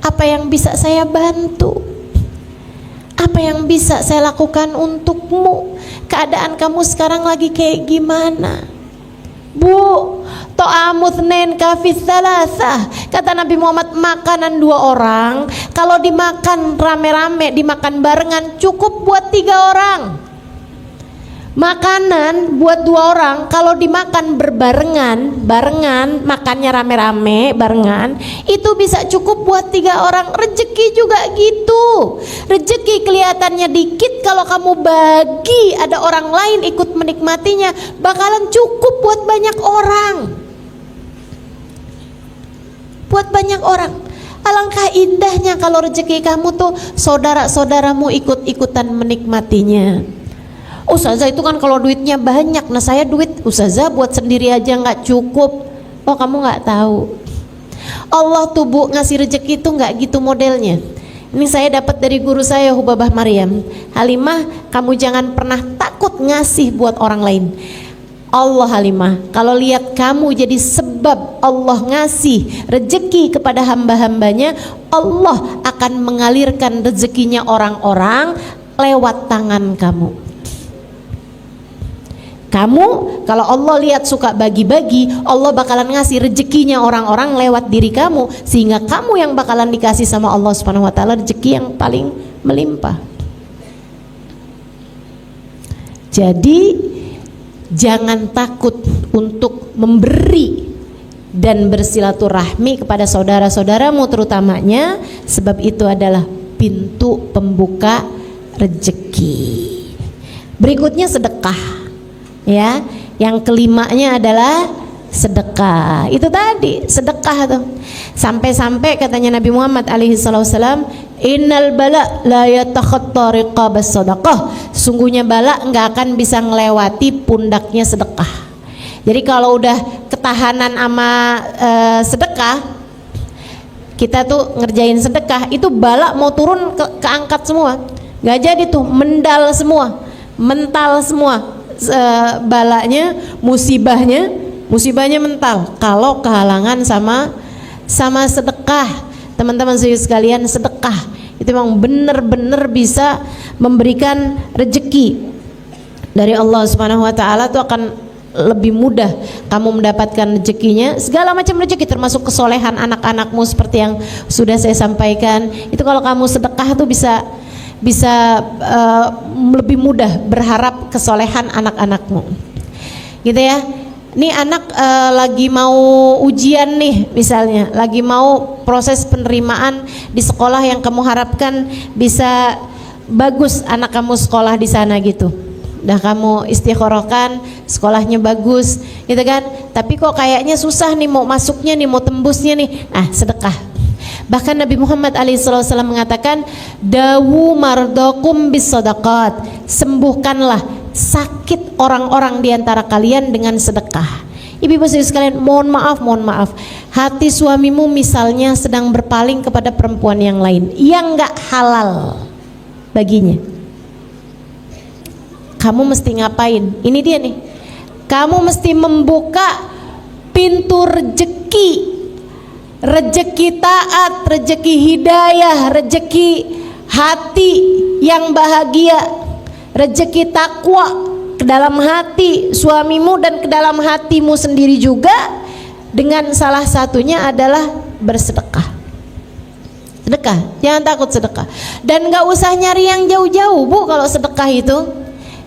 Apa yang bisa saya bantu? Apa yang bisa saya lakukan untukmu? Keadaan kamu sekarang lagi kayak gimana? Bu, to'amu muthnain kafis salasah. Kata Nabi Muhammad, makanan 2 orang kalau dimakan rame-rame, dimakan barengan cukup buat 3 orang. Makanan buat 2 orang kalau dimakan barengan, makannya rame-rame barengan, itu bisa cukup buat 3 orang. Rezeki juga gitu. Rezeki kelihatannya dikit, kalau kamu bagi ada orang lain ikut menikmatinya, bakalan cukup buat banyak orang. Buat banyak orang. Alangkah indahnya kalau rezeki kamu tuh saudara-saudaramu ikut-ikutan menikmatinya. Ustazah itu kan kalau duitnya banyak. Nah saya duit Ustazah buat sendiri aja nggak cukup. Oh kamu nggak tahu, Allah tuh Bu ngasih rezeki itu nggak gitu modelnya. Ini saya dapat dari guru saya Hubabah Maryam. Halimah, kamu jangan pernah takut ngasih buat orang lain. Allah Halimah, kalau lihat kamu jadi sebab Allah ngasih rezeki kepada hamba-hambanya, Allah akan mengalirkan rezekinya orang-orang lewat tangan kamu. Kamu kalau Allah lihat suka bagi-bagi, Allah bakalan ngasih rezekinya orang-orang lewat diri kamu, sehingga kamu yang bakalan dikasih sama Allah Subhanahu wa taala rezeki yang paling melimpah. Jadi jangan takut untuk memberi dan bersilaturahmi kepada saudara-saudaramu terutamanya, sebab itu adalah pintu pembuka rezeki. Berikutnya sedekah. Ya, yang kelimanya adalah sedekah. Itu tadi sedekah tuh. Sampai-sampai katanya Nabi Muhammad alaihi wasallam, innal bala la yatakhatta riqabas sadaqah. Sungguhnya bala enggak akan bisa ngelewati pundaknya sedekah. Jadi kalau udah ketahanan sama sedekah, kita tuh ngerjain sedekah, itu bala mau turun keangkat semua. Enggak jadi tuh, mendal semua, mental semua. Balanya, musibahnya mental kalau kehalangan sama sedekah. Teman-teman sekalian, sedekah itu memang benar-benar bisa memberikan rezeki dari Allah Subhanahu wa taala. Itu akan lebih mudah kamu mendapatkan rezekinya, segala macam rezeki termasuk kesolehan anak-anakmu seperti yang sudah saya sampaikan. Itu kalau kamu sedekah tuh bisa lebih mudah berharap kesolehan anak-anakmu, gitu ya. Nih anak lagi mau ujian nih, misalnya lagi mau proses penerimaan di sekolah yang kamu harapkan bisa bagus anak kamu sekolah di sana gitu. Udah kamu istikharahkan sekolahnya bagus, gitu kan. Tapi kok kayaknya susah nih mau masuknya nih, mau tembusnya nih. Sedekah. Bahkan Nabi Muhammad SAW mengatakan, dawu mardakum bis sadaqat, sembuhkanlah sakit orang-orang di antara kalian dengan sedekah. Ibu-ibu sekalian, mohon maaf, hati suamimu misalnya sedang berpaling kepada perempuan yang lain yang gak halal baginya, kamu mesti ngapain? Ini dia nih, kamu mesti membuka pintu rezeki taat, rezeki hidayah, rezeki hati yang bahagia, rezeki takwa ke dalam hati suamimu dan ke dalam hatimu sendiri juga, dengan salah satunya adalah bersedekah. Sedekah, jangan takut sedekah. Dan gak usah nyari yang jauh-jauh Bu kalau sedekah itu.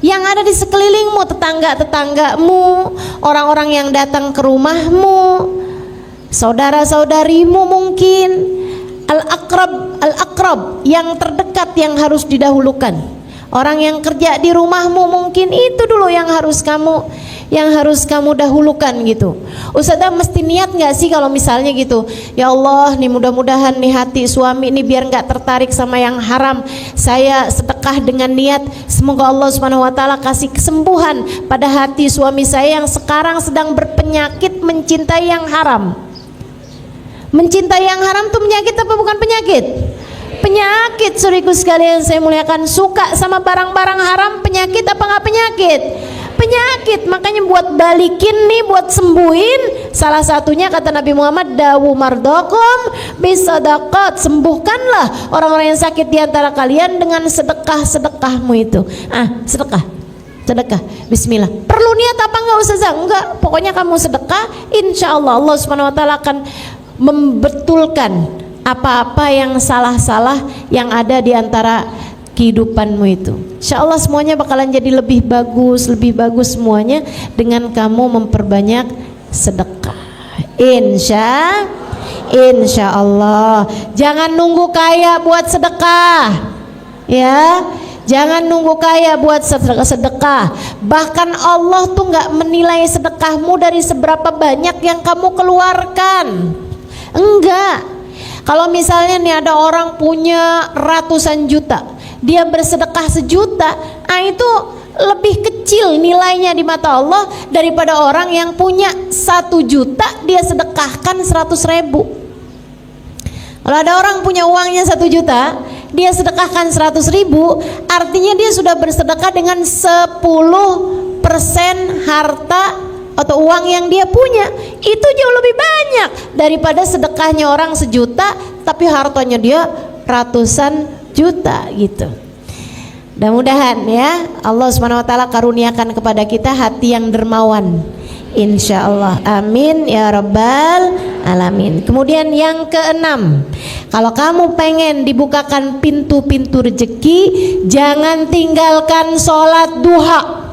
Yang ada di sekelilingmu, tetangga-tetanggamu, orang-orang yang datang ke rumahmu, saudara-saudarimu mungkin, al-aqrab yang terdekat yang harus didahulukan. Orang yang kerja di rumahmu mungkin itu dulu yang harus kamu dahulukan gitu. Ustazah mesti niat nggak sih kalau misalnya gitu, ya Allah nih mudah-mudahan nih hati suami ini biar nggak tertarik sama yang haram, saya sedekah dengan niat semoga Allah Subhanahu wa taala kasih kesembuhan pada hati suami saya yang sekarang sedang berpenyakit mencintai yang haram. Mencintai yang haram tuh penyakit apa bukan penyakit? Penyakit, saudaraku sekalian saya muliakan. Suka sama barang-barang haram penyakit apa nggak penyakit? Penyakit. Makanya buat balikin nih, buat sembuhin, salah satunya kata Nabi Muhammad, dawu mardakum bisadaqat, sembuhkanlah orang-orang yang sakit di antara kalian dengan sedekahmu itu. Sedekah. Sedekah, bismillah. Perlu niat apa enggak Ustazah? Enggak, pokoknya kamu sedekah, insya Allah Allah Subhanahu wa Ta'ala akan membetulkan apa-apa yang salah-salah yang ada di antara kehidupanmu itu. Insya Allah semuanya bakalan jadi lebih bagus semuanya dengan kamu memperbanyak sedekah. Insya Allah. Jangan nunggu kaya buat sedekah, ya. Jangan nunggu kaya buat sedekah. Bahkan Allah tuh nggak menilai sedekahmu dari seberapa banyak yang kamu keluarkan. Enggak. Kalau misalnya nih ada orang punya ratusan juta, dia bersedekah 1 juta, itu lebih kecil nilainya di mata Allah daripada orang yang punya 1 juta dia sedekahkan 100.000. Kalau ada orang punya uangnya 1 juta, dia sedekahkan 100.000, artinya dia sudah bersedekah dengan 10% harta atau uang yang dia punya. Itu jauh lebih banyak daripada sedekahnya orang 1 juta tapi hartanya dia ratusan juta gitu. Mudah-mudahan ya Allah Subhanahu wa Ta'ala karuniakan kepada kita hati yang dermawan, insya Allah, amin ya rabbal alamin. Kemudian yang keenam, kalau kamu pengen dibukakan pintu-pintu rezeki, jangan tinggalkan sholat duha.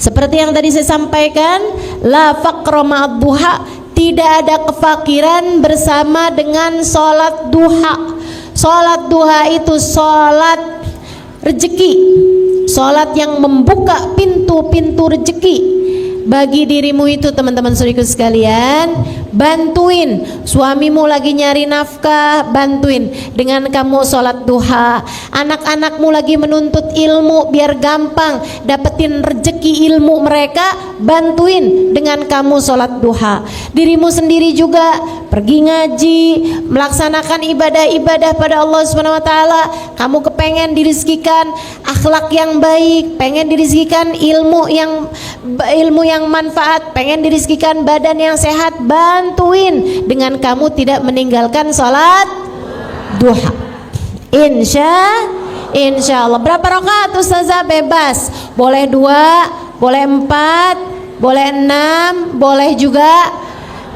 Seperti yang tadi saya sampaikan, la faqra ma'ad duha, tidak ada kefakiran bersama dengan sholat duha. Sholat duha itu sholat rezeki, sholat yang membuka pintu-pintu rezeki bagi dirimu itu. Teman-teman saudaraku sekalian, bantuin suamimu lagi nyari nafkah, bantuin dengan kamu sholat duha. Anak-anakmu lagi menuntut ilmu biar gampang dapetin rezeki ilmu mereka, bantuin dengan kamu sholat duha. Dirimu sendiri juga pergi ngaji, melaksanakan ibadah-ibadah pada Allah Subhanahu wa Ta'ala. Kamu kepengen dirizkikan akhlak yang baik, pengen dirizkikan ilmu yang manfaat, pengen dirizkikan badan yang sehat, bantuin dengan kamu tidak meninggalkan sholat duha. Insya Allah. Berapa rakaat Ustazah? Bebas, boleh 2, boleh 4, boleh 6, boleh juga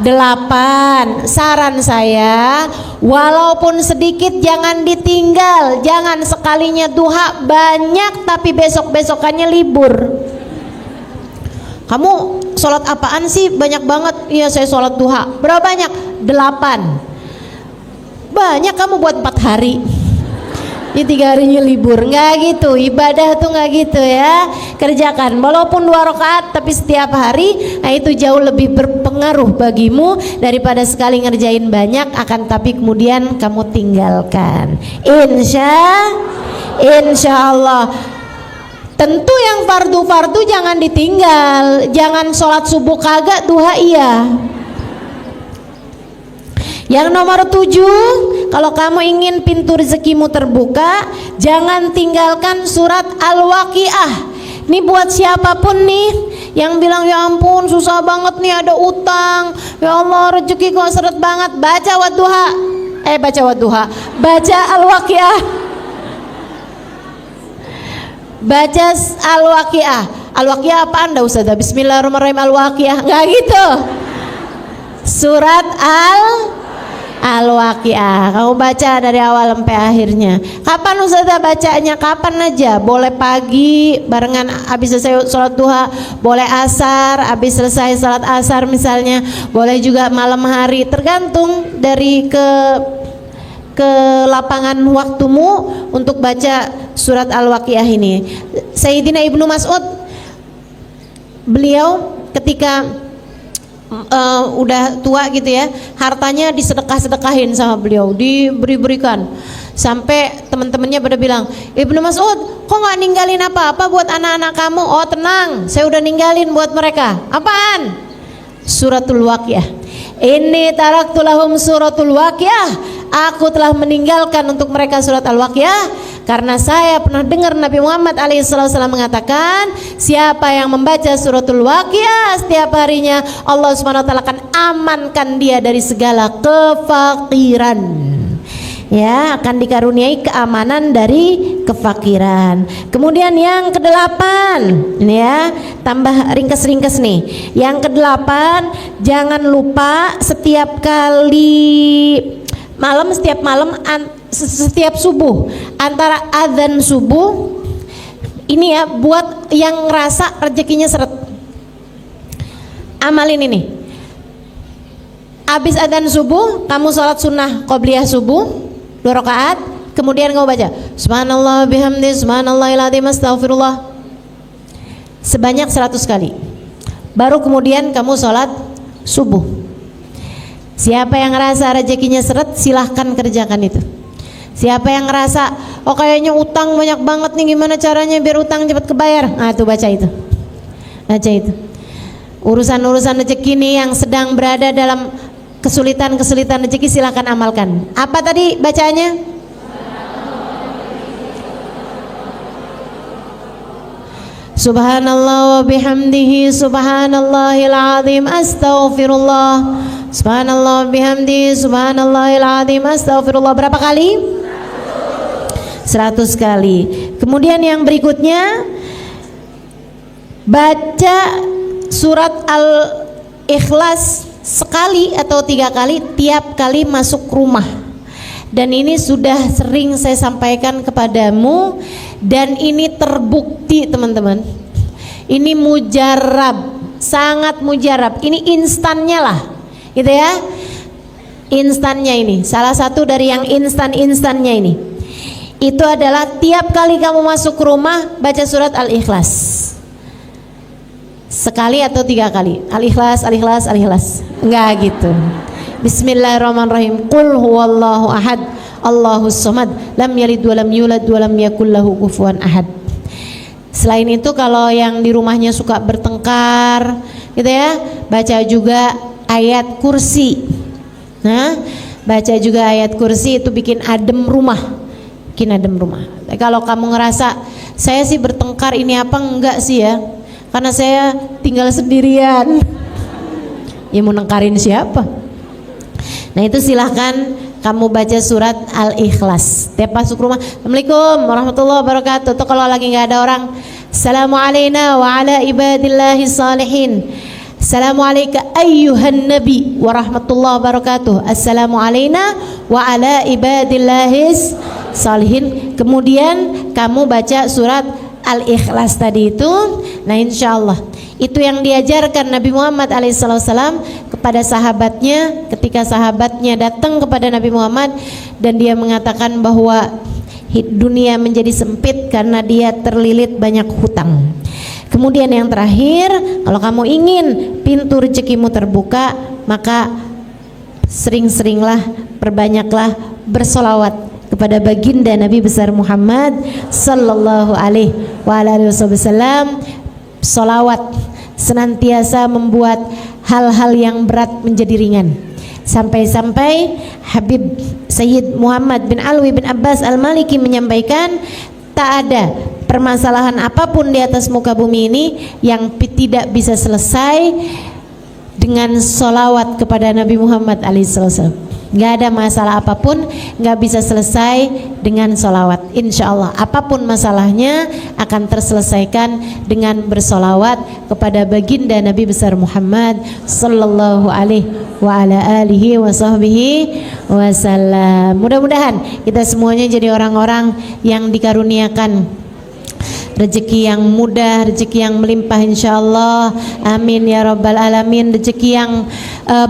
8. Saran saya, walaupun sedikit jangan ditinggal. Jangan sekalinya duha banyak tapi besok-besokannya libur. Kamu sholat apaan sih? Banyak banget. Iya saya sholat duha. Berapa banyak? 8. Banyak kamu buat 4 hari. Ini 3 harinya libur. Nggak gitu, ibadah tuh nggak gitu ya. Kerjakan walaupun 2 rakaat tapi setiap hari. Nah itu jauh lebih berpengaruh bagimu daripada sekali ngerjain banyak akan tapi kemudian kamu tinggalkan. Insya Allah. Tentu yang fardu-fardu jangan ditinggal. Jangan sholat subuh kagak, duha iya. Yang nomor 7, kalau kamu ingin pintu rezekimu terbuka, jangan tinggalkan surat Al-Waqiah. Ini buat siapapun nih yang bilang ya ampun susah banget nih ada utang, ya Allah rezeki kok seret banget, baca wadduha. Baca Al-Waqiah. Baca Al-Waqiah. Al-Waqiah apa Anda Ustazah? Bismillahirrahmanirrahim Al-Waqiah. Enggak gitu. Surat Al-Waqiah. Kamu baca dari awal sampai akhirnya. Kapan Ustazah bacanya? Kapan aja. Boleh pagi barengan habis selesai sholat duha, boleh asar habis selesai sholat asar misalnya, boleh juga malam hari, tergantung dari ke lapangan waktumu untuk baca surat Al-Waqiah ini. Sayyidina Ibnu Mas'ud, beliau ketika udah tua gitu ya, hartanya disedekah-sedekahin sama beliau, diberi-berikan sampai teman-temannya pada bilang, Ibnu Mas'ud kok nggak ninggalin apa-apa buat anak-anak kamu? Oh tenang, saya udah ninggalin buat mereka. Apaan? Suratul Waqiah. Inni taraktu lahum suratul Waqiah. Aku telah meninggalkan untuk mereka surat Al-Waqiah karena saya pernah dengar Nabi Muhammad alaihissalam mengatakan, siapa yang membaca suratul Waqiah setiap harinya, Allah SWT akan amankan dia dari segala kefakiran. ya, akan dikaruniai keamanan dari kefakiran. Kemudian yang kedelapan, ini ya, tambah ringkes-ringkes nih. Yang kedelapan, jangan lupa setiap setiap subuh, antara adzan subuh ini ya, buat yang ngerasa rezekinya seret, amalin ini. Habis adzan subuh, kamu sholat sunnah qobliyah subuh 2 rakaat, kemudian kamu baca subhanallah bihamdi subhanallahil azim astaghfirullah sebanyak 100 kali. Baru kemudian kamu sholat subuh. Siapa yang ngerasa rezekinya seret, silahkan kerjakan itu. Siapa yang ngerasa, oh kayaknya utang banyak banget nih, gimana caranya biar utang cepat kebayar? Nah tuh baca itu. Baca itu. Urusan-urusan rezeki nih yang sedang berada dalam kesulitan-kesulitan rezeki, silahkan amalkan. Apa tadi bacanya? Subhanallah wa bihamdihi subhanallahil azim astaghfirullah. Subhanallah wa bihamdihi subhanallahil azim astaghfirullah. Berapa kali? 100 kali. Kemudian yang berikutnya, baca surat Al-Ikhlas sekali atau 3 kali tiap kali masuk rumah. Dan ini sudah sering saya sampaikan kepadamu, dan ini terbukti teman-teman. Ini mujarab, sangat mujarab. Ini instannya lah, gitu ya. Instannya ini, salah satu dari yang instan-instannya ini. Itu adalah tiap kali kamu masuk rumah baca surat Al-Ikhlas. Sekali atau 3 kali. Al-Ikhlas, Al-Ikhlas, Al-Ikhlas. Enggak gitu. Bismillahirrahmanirrahim. Qul huwallahu ahad, Allahus samad, lam yalid wa lam yulad wa lam yakul lahu kufuwan ahad. Selain itu, kalau yang di rumahnya suka bertengkar, gitu ya, baca juga ayat kursi. Nah, baca juga ayat kursi, itu bikin adem rumah. Bikin adem rumah. Kalau kamu ngerasa saya sih bertengkar ini apa, enggak sih ya, karena saya tinggal sendirian. Ya mau nengkarin siapa? Nah itu silahkan kamu baca surat Al-Ikhlas tiap masuk rumah. Assalamualaikum warahmatullahi wabarakatuh. Tuh kalau lagi nggak ada orang, Assalamualaikum wa ala ibadillahi salihin. Assalamualaikum ayyuhan nabi warahmatullahi wabarakatuh. Assalamualaikum wa ala ibadillahi salihin. Kemudian kamu baca surat Al-Ikhlas tadi itu. Nah insyaallah itu yang diajarkan Nabi Muhammad alaihissalam kepada sahabatnya, ketika sahabatnya datang kepada Nabi Muhammad dan dia mengatakan bahwa dunia menjadi sempit karena dia terlilit banyak hutang. Kemudian yang terakhir, kalau kamu ingin pintu rezekimu terbuka, maka sering-seringlah, perbanyaklah bersolawat kepada baginda Nabi besar Muhammad sallallahu alaihi wasallam. Solawat senantiasa membuat hal-hal yang berat menjadi ringan. Sampai-sampai Habib Sayyid Muhammad bin Alwi bin Abbas Al-Maliki menyampaikan, tak ada permasalahan apapun di atas muka bumi ini yang tidak bisa selesai dengan solawat kepada Nabi Muhammad alaihissalam. Gak ada masalah apapun gak bisa selesai dengan solawat. Insya Allah apapun masalahnya akan terselesaikan dengan bersolawat kepada baginda Nabi besar Muhammad sallallahu alaihi wa ala alihi wa sahbihi wasallam. Mudah-mudahan kita semuanya jadi orang-orang yang dikaruniakan rezeki yang mudah, rezeki yang melimpah insyaallah. Amin ya rabbal alamin. Rezeki yang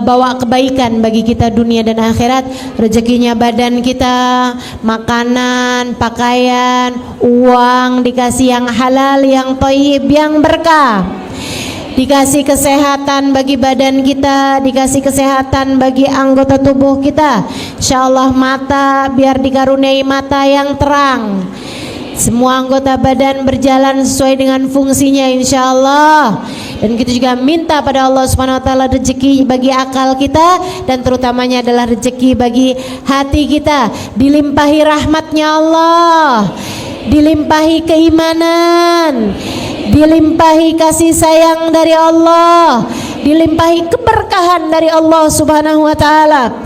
bawa kebaikan bagi kita dunia dan akhirat. Rezekinya badan kita, makanan, pakaian, uang, dikasih yang halal, yang thayyib, yang berkah. Dikasih kesehatan bagi badan kita, dikasih kesehatan bagi anggota tubuh kita. Insyaallah mata, biar dikaruniai mata yang terang. Semua anggota badan berjalan sesuai dengan fungsinya insyaallah. Dan kita juga minta pada Allah Subhanahu wa taala rezeki bagi akal kita, dan terutamanya adalah rezeki bagi hati kita. Dilimpahi rahmatnya Allah, dilimpahi keimanan, dilimpahi kasih sayang dari Allah, dilimpahi keberkahan dari Allah Subhanahu wa taala.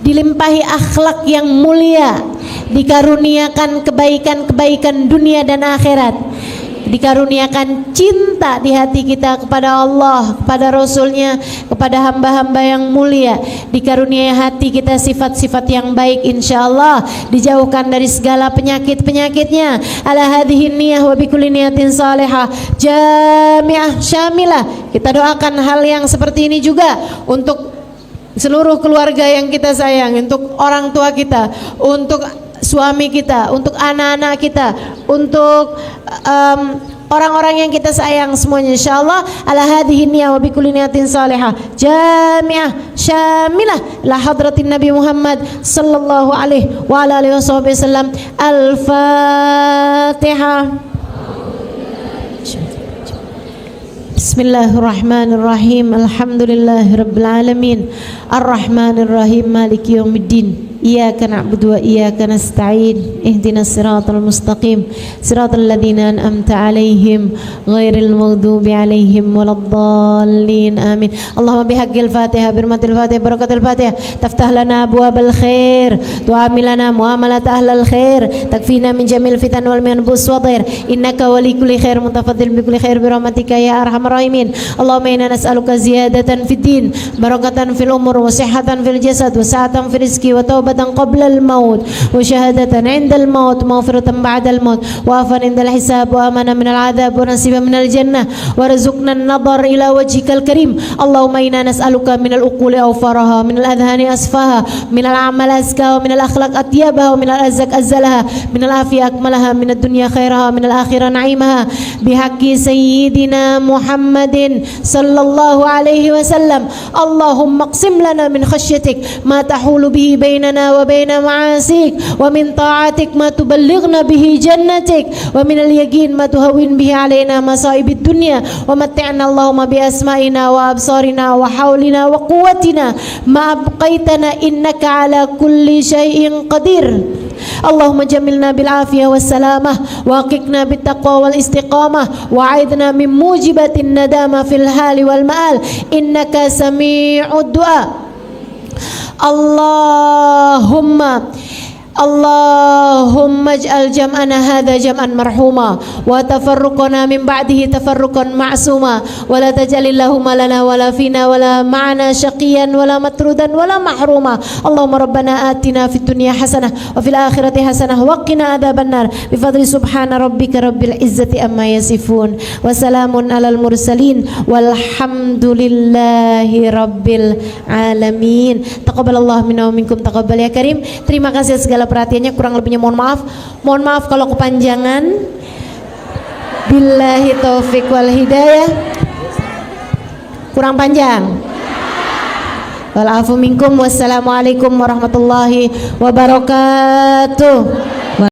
dilimpahi akhlak yang mulia, dikaruniakan kebaikan-kebaikan dunia dan akhirat, dikaruniakan cinta di hati kita kepada Allah, kepada Rasulnya, kepada hamba-hamba yang mulia, dikaruniai hati kita sifat-sifat yang baik, insyaallah dijauhkan dari segala penyakit-penyakitnya. Ala hadhihi niyah wa bikulli niyatin salihah jami'ah syamilah. Kita doakan hal yang seperti ini juga untuk seluruh keluarga yang kita sayang, untuk orang tua kita, untuk suami kita, untuk anak-anak kita, untuk orang-orang yang kita sayang semuanya, insyaallah. Ala hadhihi niyah wa bikulli niyatin salihah jami'ah syamilah la hadratin Nabi Muhammad sallallahu alaihi wa ala alihi wasallam. Al-Fatihah. Bismillahirrahmanirrahim. Alhamdulillahirabbil alamin. Arrahmanirrahim. Maliki yaumiddin. Iyyaka na'budu wa iyyaka nasta'in. Ihdinas siratal mustaqim. Siratal ladzina an'amta 'alaihim ghairil maghdubi 'alaihim waladdallin. Amin. Allahumma bihaqqil Fatihah, birmatil Fatihah, barakatil Fatihah, taftah lana abwabal khair, tu'amil lana muamalat ahlal khair, takfina min jamil fitan wal minbus wadir. Innaka wali kulli khair mutafaddil bi kulli khair bi rahmatika ya arhamar rahimin. Allahumma inna nas'aluka ziyadatan fid din, barakatan fil umur, wa sihhatan fil jasad, wa sa'atan fil rizqi, wa tawbatan qabla al-maut, wa syahadatan 'inda al-maut, maghfiratan ba'da al-maut, wa afan 'inda al-hisab, wa amana min al-'adab, wa nasiban min al-jannah, wa rizqna an-nadhar ila wajhikal karim. Allahumma inna nas'aluka min al-uquli awfaraha, min al-adhani asfaha, min al-a'mal azkaha, wa min al-akhlaq atyabaha, wa min al-azzak azzalaha, min al-afiyah akmalaha, min ad-dunya khairaha, min al-akhirah na'imaha, bihaqqi sayyidina Muhammadin sallallahu alaihi wasallam. Allahumma qsim lana min khashyatik ma tahulu bihi bainana wa baina ma'asik, wa min ta'atik ma tuballighna bihi jannatik, wa min al-yaqin ma tuhawwin bihi alaina masaibid dunya, wa mat'ina Allahumma bi asma'ina wa absarina wa hawlina wa quwwatina ma abqaitana innaka ala kulli syai'in qadir. Allahumma jamilna bil afiyah was salamah, wa aqiqna bit taqwa wal istiqamah, wa a'idna min mujibatin nadama fil hali wal ma'al, innaka sami'ud du'a. Allahumma ij'al jam'ana hadha jam'an marhuma, wa tafarruqana min ba'dihi tafarruqan ma'suma, wa la taj'alillahumma lana wa la fina wa la ma'ana syaqiyan wa la matrudan wa la mahruma. Allahumma rabbana atina fid dunya hasanah wa fil akhirati hasanah wa qina adzabannar. Bi fadli subhana rabbika rabbil izzati amma yasifun, wa salamun alal mursalin walhamdulillahi rabbil alamin. Taqabbalallahu minna wa minkum, taqabbal ya karim. Terima kasih segala perhatiannya, kurang lebihnya mohon maaf. Mohon maaf kalau kepanjangan. Billahi taufik wal hidayah. Kurang panjang. Wal afu minkum. Wassalamualaikum warahmatullahi wabarakatuh.